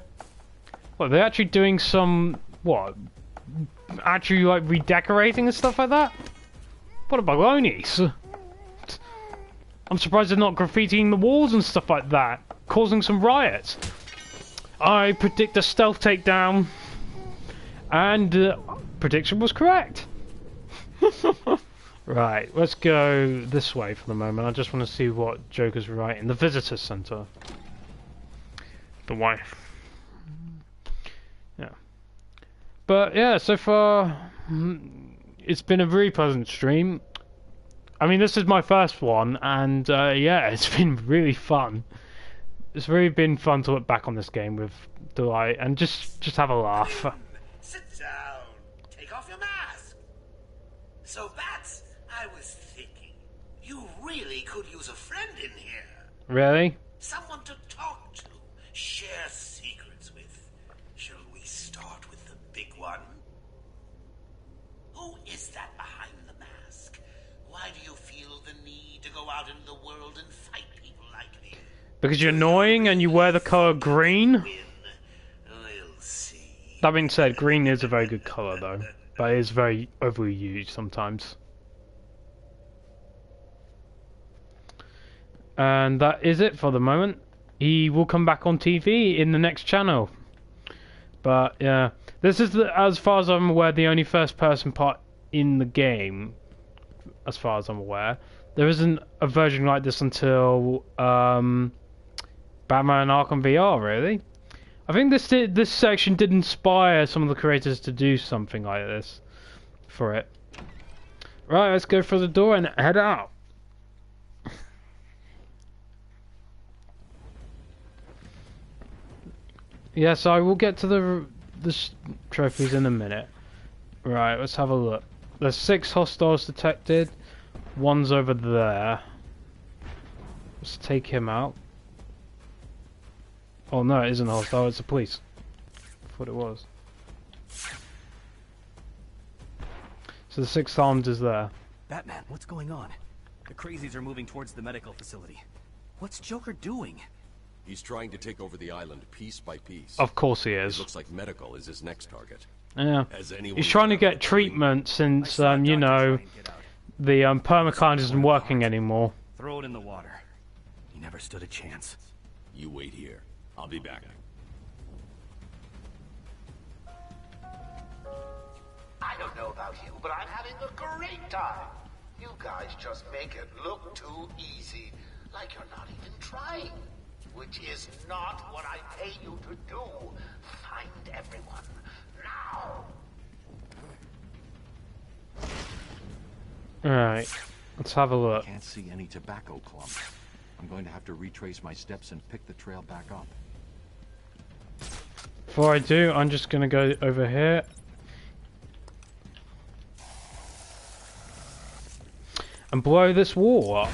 What, they're actually doing some... what? Actually, like, redecorating and stuff like that? What a balonies. I'm surprised they're not graffitiing the walls and stuff like that. Causing some riots. I predict a stealth takedown. And prediction was correct. Right, let's go this way for the moment. I just want to see what Joker's writing. The visitor center. The wife. Yeah. But yeah, so far it's been a really pleasant stream. I mean, this is my first one, and yeah, it's been really fun. It's really been fun to look back on this game with delight and just have a laugh. Sit down. Take off your mask. So Bats, I was thinking, you really could use a friend in here. Really? Someone to talk to, share secrets with. Shall we start with the big one? Who is that behind the mask? Why do you feel the need to go out into the world and fight people like me? Because you're annoying and you wear the colour green? That being said, green is a very good colour though, but it is very overly used sometimes. And that is it for the moment. He will come back on TV in the next channel. But yeah, this is, as far as I'm aware, the only first person part in the game, as far as I'm aware. There isn't a version like this until Batman Arkham VR, really. I think this section did inspire some of the creators to do something like this for it. Right, let's go for the door and head out. Yes, I will get to the trophies in a minute. Right, let's have a look. There's 6 hostiles detected. One's over there. Let's take him out. Oh no, it isn't a hostile, it's the police. I thought it was. So the 6th armed is there. Batman, what's going on? The crazies are moving towards the medical facility. What's Joker doing? He's trying to take over the island piece by piece. Of course he is. It looks like medical is his next target. Yeah. He's trying to get treatment since, you know, the permaclimate isn't working anymore. Throw it in the water. He never stood a chance. You wait here. I'll be back. I don't know about you, but I'm having a great time. You guys just make it look too easy, like you're not even trying. Which is not what I pay you to do. Find everyone, now! Alright, let's have a look. I can't see any tobacco clumps. I'm going to have to retrace my steps and pick the trail back up. Before I do, I'm just gonna go over here. And blow this wall up.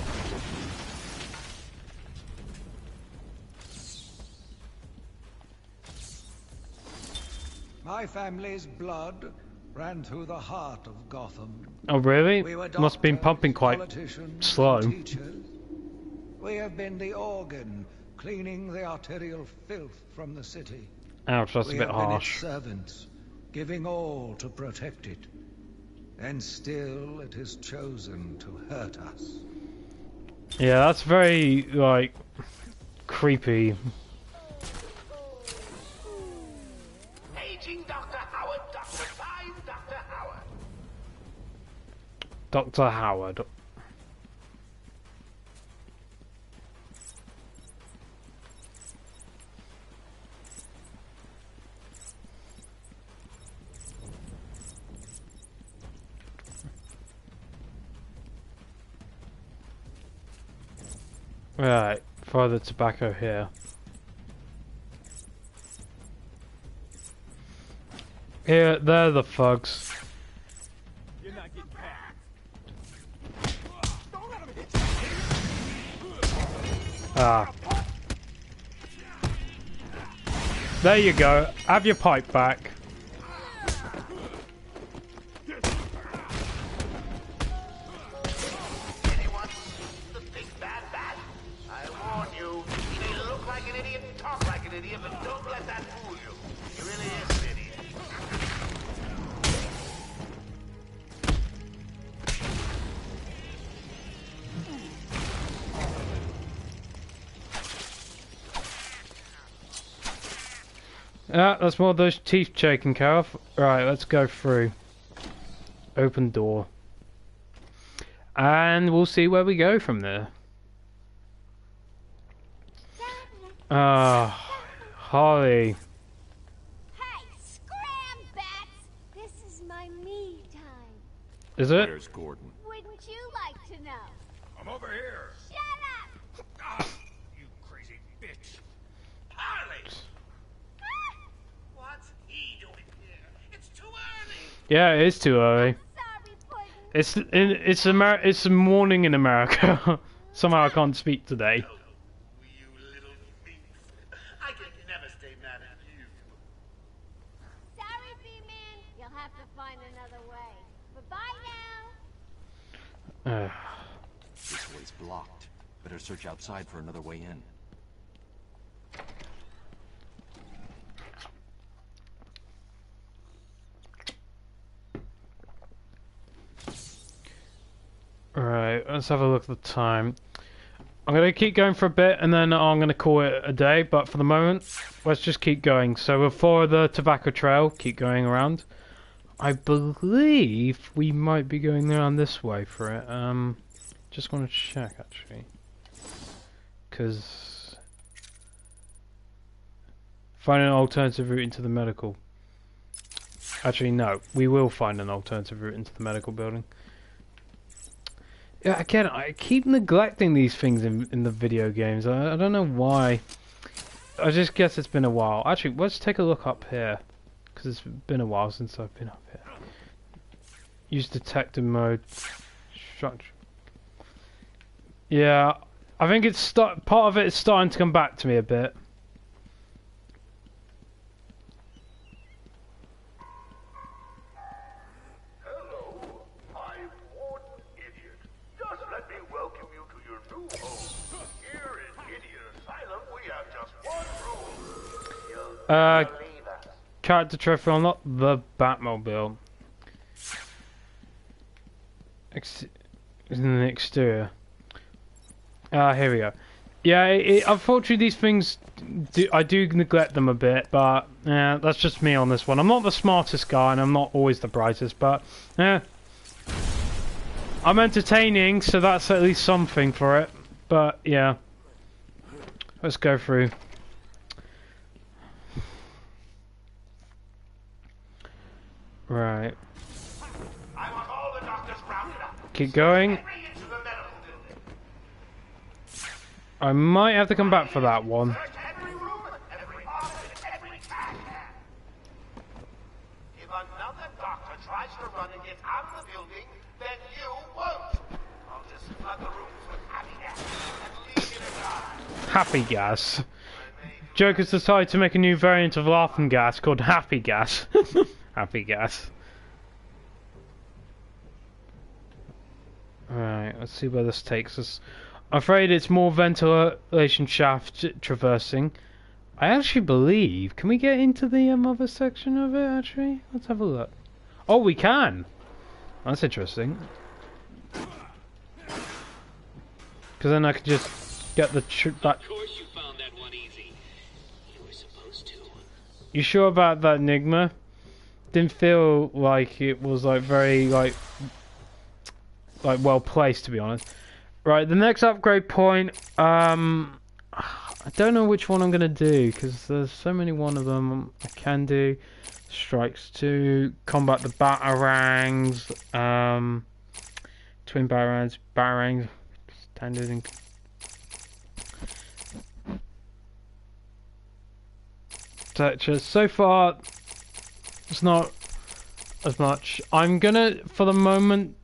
My family's blood ran through the heart of Gotham. Oh really? We were Must have been pumping quite slow. Teachers. We have been the organ cleaning the arterial filth from the city. Ouch, that's a bit harsh. We have been its servants, giving all to protect it. And still it has chosen to hurt us. Yeah, that's very, like, creepy. Paging Dr. Howard, Dr. Fine, Dr. Howard. Dr. Howard. Right, throw the tobacco here. Here, they're the thugs. You're not getting past. Ah. There you go. Have your pipe back. Anyone? The big bad bat? I warn you, he may look like an idiot and talk like an idiot, but don't let that fool you. He really is an idiot. Yeah, that's more of those teeth taken care of. Right, let's go through. Open door. and we'll see where we go from there. Holly. Hey, scram, bats! This is my me time. Is it? Where's Gordon? Wouldn't you like to know? I'm over here. Shut up! Ah, you crazy bitch. Harley! What's he doing here? It's too early. Yeah, it is too early. It's the morning in America. Somehow I can't speak today. I can never stay mad at you. Sorry, B-Man. You'll have to find another way. Bye-bye now. This way's blocked. Better search outside for another way in. Alright, let's have a look at the time. I'm going to keep going for a bit and then I'm going to call it a day, but for the moment, let's just keep going. So we'll follow the tobacco trail, keep going around. I believe we might be going around this way for it. Just want to check actually. Because find an alternative route into the medical. Actually, no, we will find an alternative route into the medical building. Yeah, again, I keep neglecting these things in the video games. I don't know why. I just guess it's been a while. Actually, let's take a look up here. Because it's been a while since I've been up here. Use detective mode. Structure. Yeah, I think it's part of it is starting to come back to me a bit. Character trophy unlocked, the Batmobile. Is in the exterior. Here we go. Yeah, unfortunately these things, I do neglect them a bit, but that's just me on this one. I'm not the smartest guy and I'm not always the brightest, but I'm entertaining, so that's at least something for it. But yeah, let's go through. Right. Keep going. I might have to come back for that one. If another doctor tries to run and get out of the building, then you won't. I'll just flood the rooms with happy gas and leave you to die. Happy gas. Joker's decided to make a new variant of laughing gas called Happy Gas. Happy Gas. Alright, let's see where this takes us. I'm afraid it's more ventilation shaft traversing. I actually believe... Can we get into the other section of it, actually? Let's have a look. Oh, we can! That's interesting. Because then I could just get the... Of course you found that one easy. You were supposed to. You sure about that, Enigma? Didn't feel like it was like very like well placed, to be honest. Right, the next upgrade point. I don't know which one I'm gonna do because there's so many one of them I can do. Strikes 2, combat the batarangs, twin batarangs, standard and. So far, it's not as much. I'm gonna, for the moment,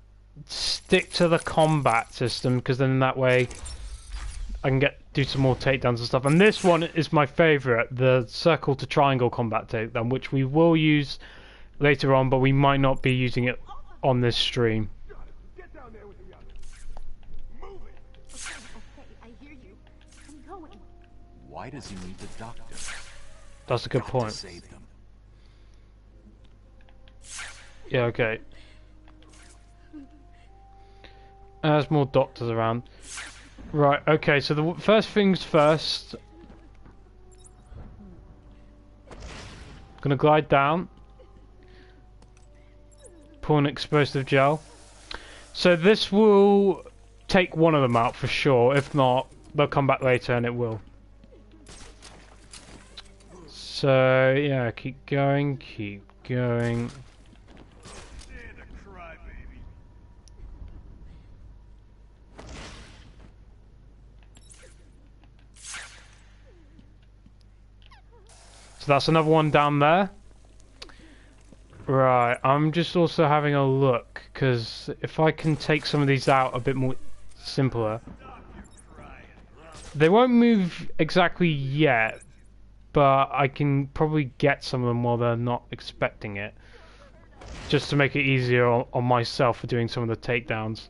stick to the combat system because then that way I can do some more takedowns and stuff. And this one is my favourite, the circle to triangle combat takedown, which we will use later on, but we might not be using it on this stream. Why does he need the doctor? That's a good point. Save them. Yeah, okay. There's more doctors around. Right, okay, so the first things first. Gonna glide down. Pour an explosive gel. So this will take one of them out for sure. If not, they'll come back later and it will. So yeah, keep going, keep going. So that's another one down there. Right, I'm just also having a look, because if I can take some of these out a bit more simpler. They won't move exactly yet, but I can probably get some of them while they're not expecting it. Just to make it easier on myself for doing some of the takedowns.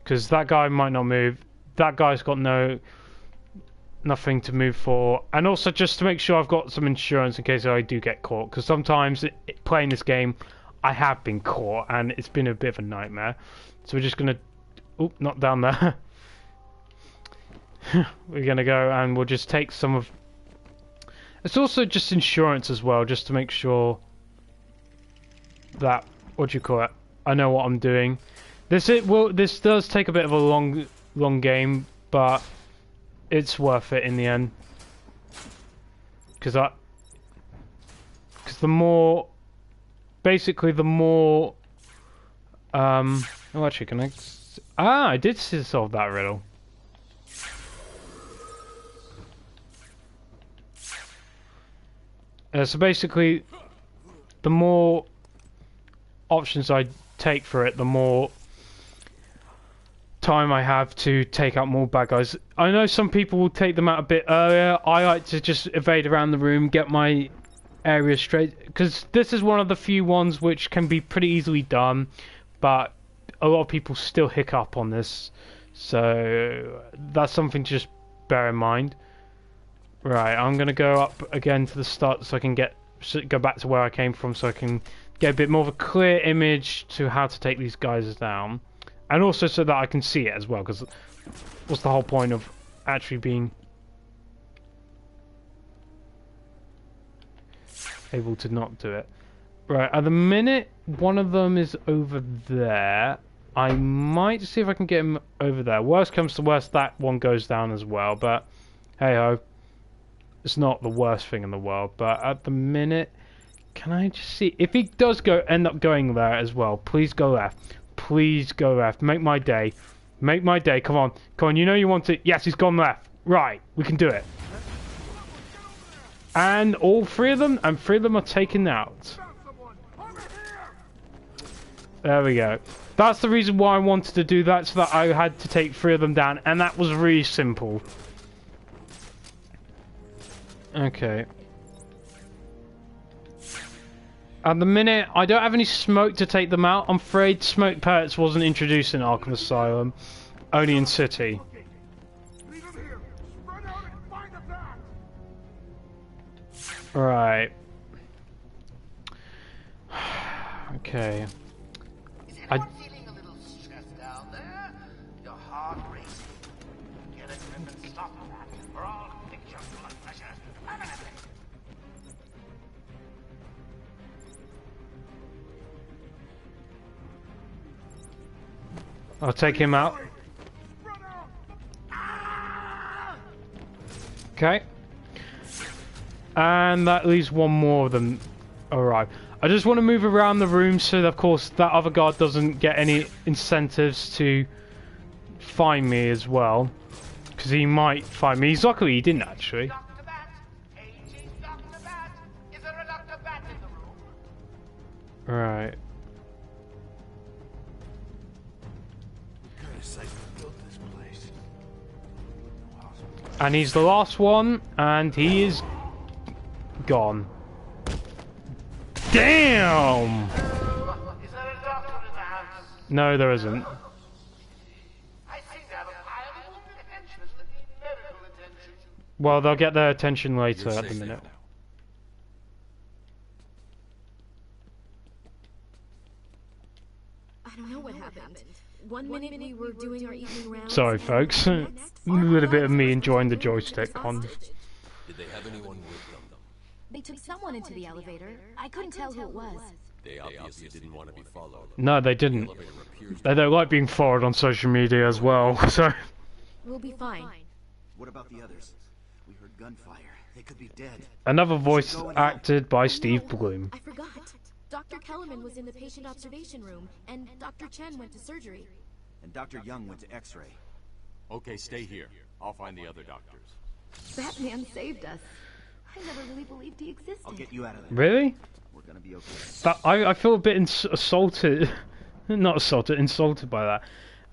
Because that guy might not move. That guy's got nothing to move for, and also just to make sure I've got some insurance in case I do get caught, because sometimes playing this game I have been caught and it's been a bit of a nightmare. So we're just gonna not down there. We're gonna go and we'll just take some of, it's also just insurance as well, just to make sure that, what do you call it, I know what I'm doing. This does take a bit of a long game, but it's worth it in the end, because the more, basically the more, oh actually can I did solve that riddle. So basically, the more options I take for it, the more time I have to take out more bad guys. I know some people will take them out a bit earlier. I like to just evade around the room, get my area straight, because this is one of the few ones which can be pretty easily done, but a lot of people still hiccup on this, so that's something to just bear in mind. Right, I'm gonna go up again to the start so I can go back to where I came from, so I can get a bit more of a clear image to how to take these guys down. And also so that I can see it as well, because what's the whole point of actually being able to not do it? Right, at the minute, one of them is over there. I might see if I can get him over there. Worst comes to worst, that one goes down as well, but hey-ho. It's not the worst thing in the world, but at the minute, can I just see? If he does end up going there as well, please go left. Please go left. Make my day. Make my day. Come on. Come on. You know you want it. Yes, he's gone left. Right. We can do it. And all three of them, and three of them are taken out. There we go. That's the reason why I wanted to do that, so that I had to take three of them down, and that was really simple. Okay. At the minute, I don't have any smoke to take them out. I'm afraid smoke pellets wasn't introduced in Arkham Asylum, only in City. Right. Okay. Is anyone feeling a little stressed down there? Your heart racing. Get a grip and stop that, or I'll fix your blood pressure permanently. I'll take him out. Okay. And that leaves one more of them arrive. I just want to move around the room so that, of course, that other guard doesn't get any incentives to find me as well. Because he might find me. Luckily, he didn't actually. Right. And he's the last one, and he is gone. Damn! No, there isn't. Well, they'll get their attention later at the minute. I don't know what happened. One minute we were doing our evening rounds. Sorry, folks. A little bit of me enjoying the joystick on. Did they have anyone with them? They took someone into the elevator. I couldn't tell who it was. They obviously didn't want to be followed. No, they didn't. They don't like being followed on social media as well, so... We'll be fine. What about the others? We heard gunfire. They could be dead. Another voice acted by Steve Bloom. I forgot. Dr. Kellerman was in the patient observation room, and Dr. Chen went to surgery. And Dr. Young went to X-ray. Okay, stay here. I'll find the other doctors. Batman saved us. I never really believed he existed. I'll get you out of there. Really? We're gonna be okay. I feel a bit assaulted. Not assaulted, insulted by that.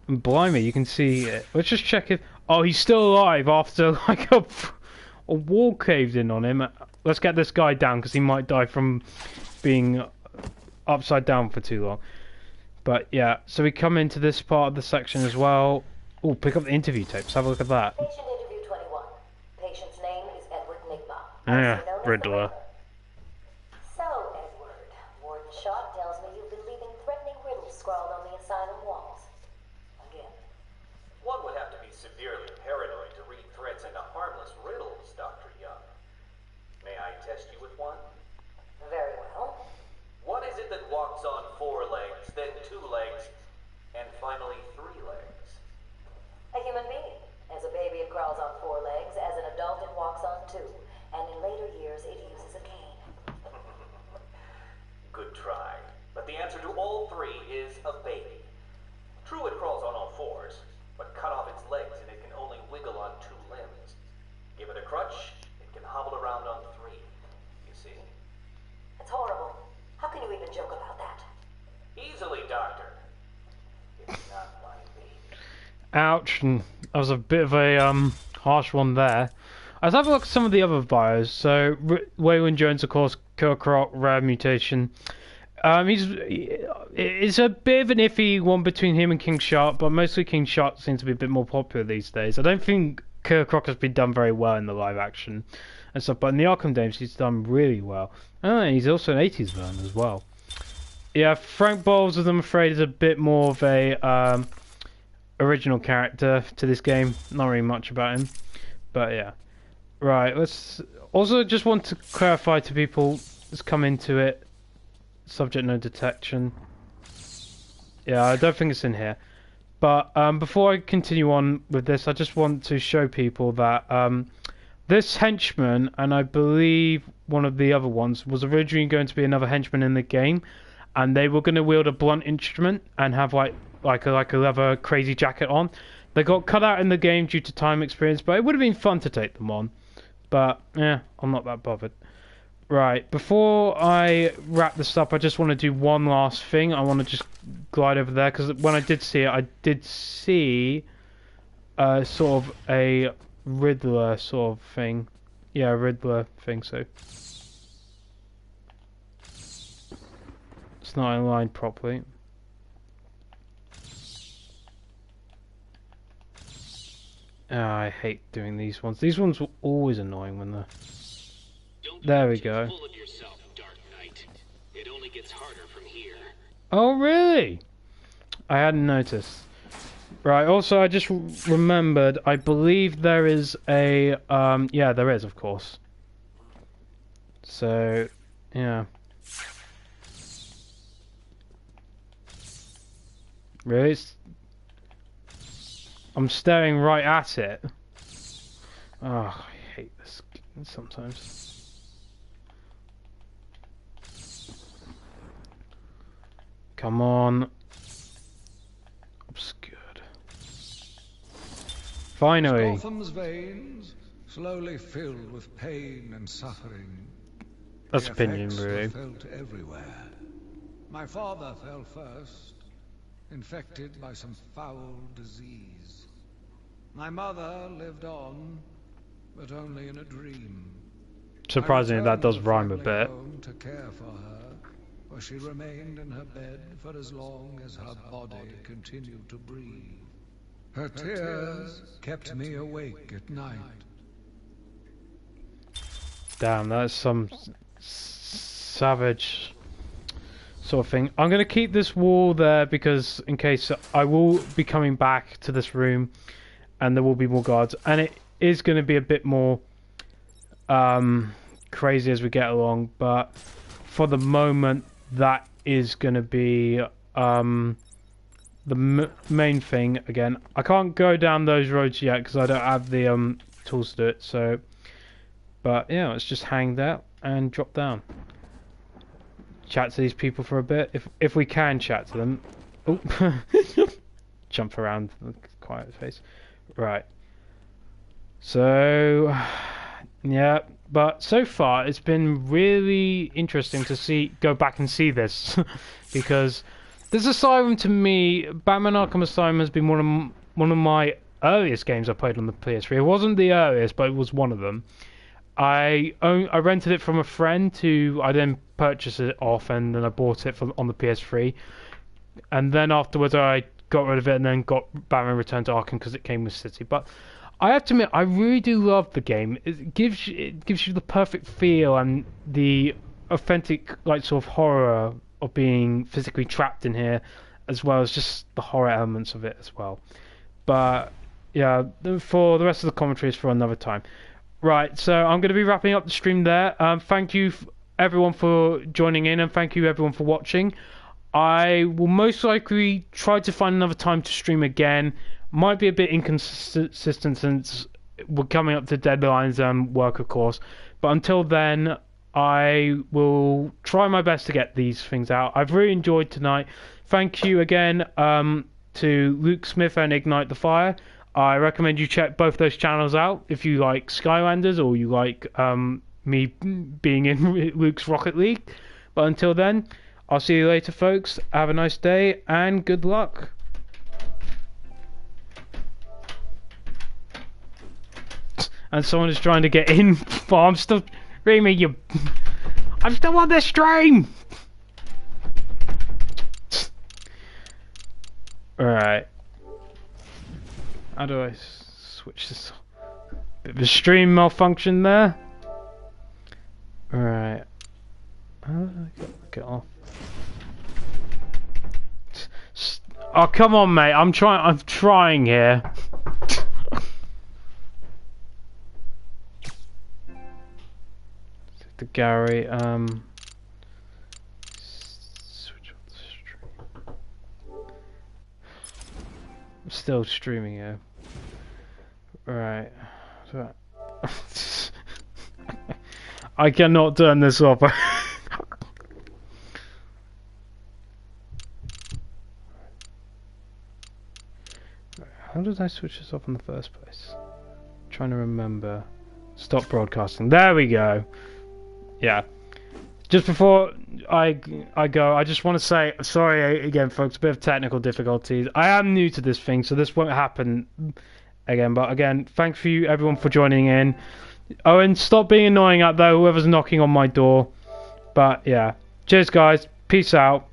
And blimey, you can see it. Let's just check if... Oh, he's still alive after like a wall caved in on him. Let's get this guy down because he might die from being upside down for too long. But yeah, so we come into this part of the section as well. Oh, pick up the interview tapes. Have a look at that. Patient interview 21. Patient's name is Edward Nigma. Yeah, Riddler. So, Edward, Warden Sharp tells me you've been leaving threatening riddles scrawled on the asylum walls. Again. One would have to be severely paranoid to read threats into harmless riddles, Dr. Young. May I test you with one? Very well. What is it that walks on 4 legs, then 2 legs, and finally 3 legs? A human being. As a baby, it crawls on 4 legs. As an adult, it walks on 2. And in later years, it uses a cane. Good try. But the answer to all 3 is a baby. True, it crawls on all 4s, but cut off its legs and it can only wiggle on 2 limbs. Give it a crutch, it can hobble around on 3. You see? It's horrible. How can you even joke about that? Easily, Doctor. It's not my baby. Ouch, and that was a bit of a harsh one there. Let's have a look at some of the other bios. So, Waylon Jones, of course, Killer Croc, rare mutation. It's a bit of an iffy one between him and King Shark, but mostly King Shark seems to be a bit more popular these days. I don't think Killer Croc has been done very well in the live action and stuff, but in the Arkham games he's done really well. And he's also an 80s villain as well. Yeah, Frank Bowles, I'm afraid, is a bit more of a original character to this game. Not really much about him, but yeah. Right, let's also just want to clarify to people that's come into it. Subject no detection. Yeah, I don't think it's in here. But before I continue on with this, I just want to show people that this henchman, and I believe one of the other ones, was originally going to be another henchman in the game, and they were going to wield a blunt instrument and have like a leather crazy jacket on. They got cut out in the game due to time experience, but it would have been fun to take them on. But yeah, I'm not that bothered. Right, before I wrap this up, I just want to do one last thing. I want to just glide over there, because when I did see it, I did see sort of a Riddler sort of thing. Yeah, a Riddler thing, so it's not aligned properly. I hate doing these ones. These ones were always annoying when they're... There we go. It only gets harder from here. Oh, really? I hadn't noticed. Right, also I just remembered, I believe there is a... yeah, there is, of course. So, yeah. Really? I'm staring right at it. Oh, I hate this sometimes. Come on. Obscured. Finally. Gotham's veins slowly filled with pain and suffering. That's The opinion, effects were really. felt everywhere. My father fell first, infected by some foul disease. My mother lived on, but only in a dream. Surprisingly, that does rhyme a bit. To care for her, where she remained in her bed for as long as her body continued to breathe. Her tears kept me awake at night. Damn, that's some savage sort of thing. I'm going to keep this wall there because in case I will be coming back to this room and there will be more guards, and it is going to be a bit more crazy as we get along, but for the moment that is going to be the main thing again. I can't go down those roads yet because I don't have the tools to do it. So, but yeah, let's just hang there and drop down. Chat to these people for a bit, if we can chat to them. Oh, jump around, quiet face. Right. So, yeah, but so far it's been really interesting to go back and see this because this Asylum, to me, Batman Arkham Asylum has been one of my earliest games I played on the PS3. It wasn't the earliest, but it was one of them. I rented it from a friend who I then purchased it off, and then I bought it on the PS3. And then afterwards I got rid of it and then got Batman Return to Arkham because it came with City. But I have to admit, I really do love the game. It gives you the perfect feel and the authentic sort of horror of being physically trapped in here, as well as just the horror elements of it as well. But yeah, for the rest of the commentary is for another time. Right, so I'm going to be wrapping up the stream there. Thank you everyone for joining in, and thank you everyone for watching. I will most likely try to find another time to stream again. Might be a bit inconsistent since we're coming up to deadlines and work, of course. But until then, I will try my best to get these things out. I've really enjoyed tonight. Thank you again to Luke Smith and Ignite the Fire. I recommend you check both those channels out if you like Skylanders or you like me being in Luke's Rocket League. But until then, I'll see you later, folks. Have a nice day and good luck. And someone is trying to get in. But I'm still... Remy, you... I'm still on this stream! Alright. How do I switch this? Bit of a stream malfunction there. Alright. How do I get off? Oh, come on, mate. I'm trying here. The Gary, switch off the stream. I'm still streaming here. Right. I cannot turn this off. How did I switch this off in the first place? I'm trying to remember. Stop broadcasting. There we go. Yeah. Just before I go, I just want to say sorry again, folks. A bit of technical difficulties. I am new to this thing, so this won't happen again. But again, thanks for you everyone for joining in. Oh, and stop being annoying out there, whoever's knocking on my door. But yeah, cheers guys. Peace out.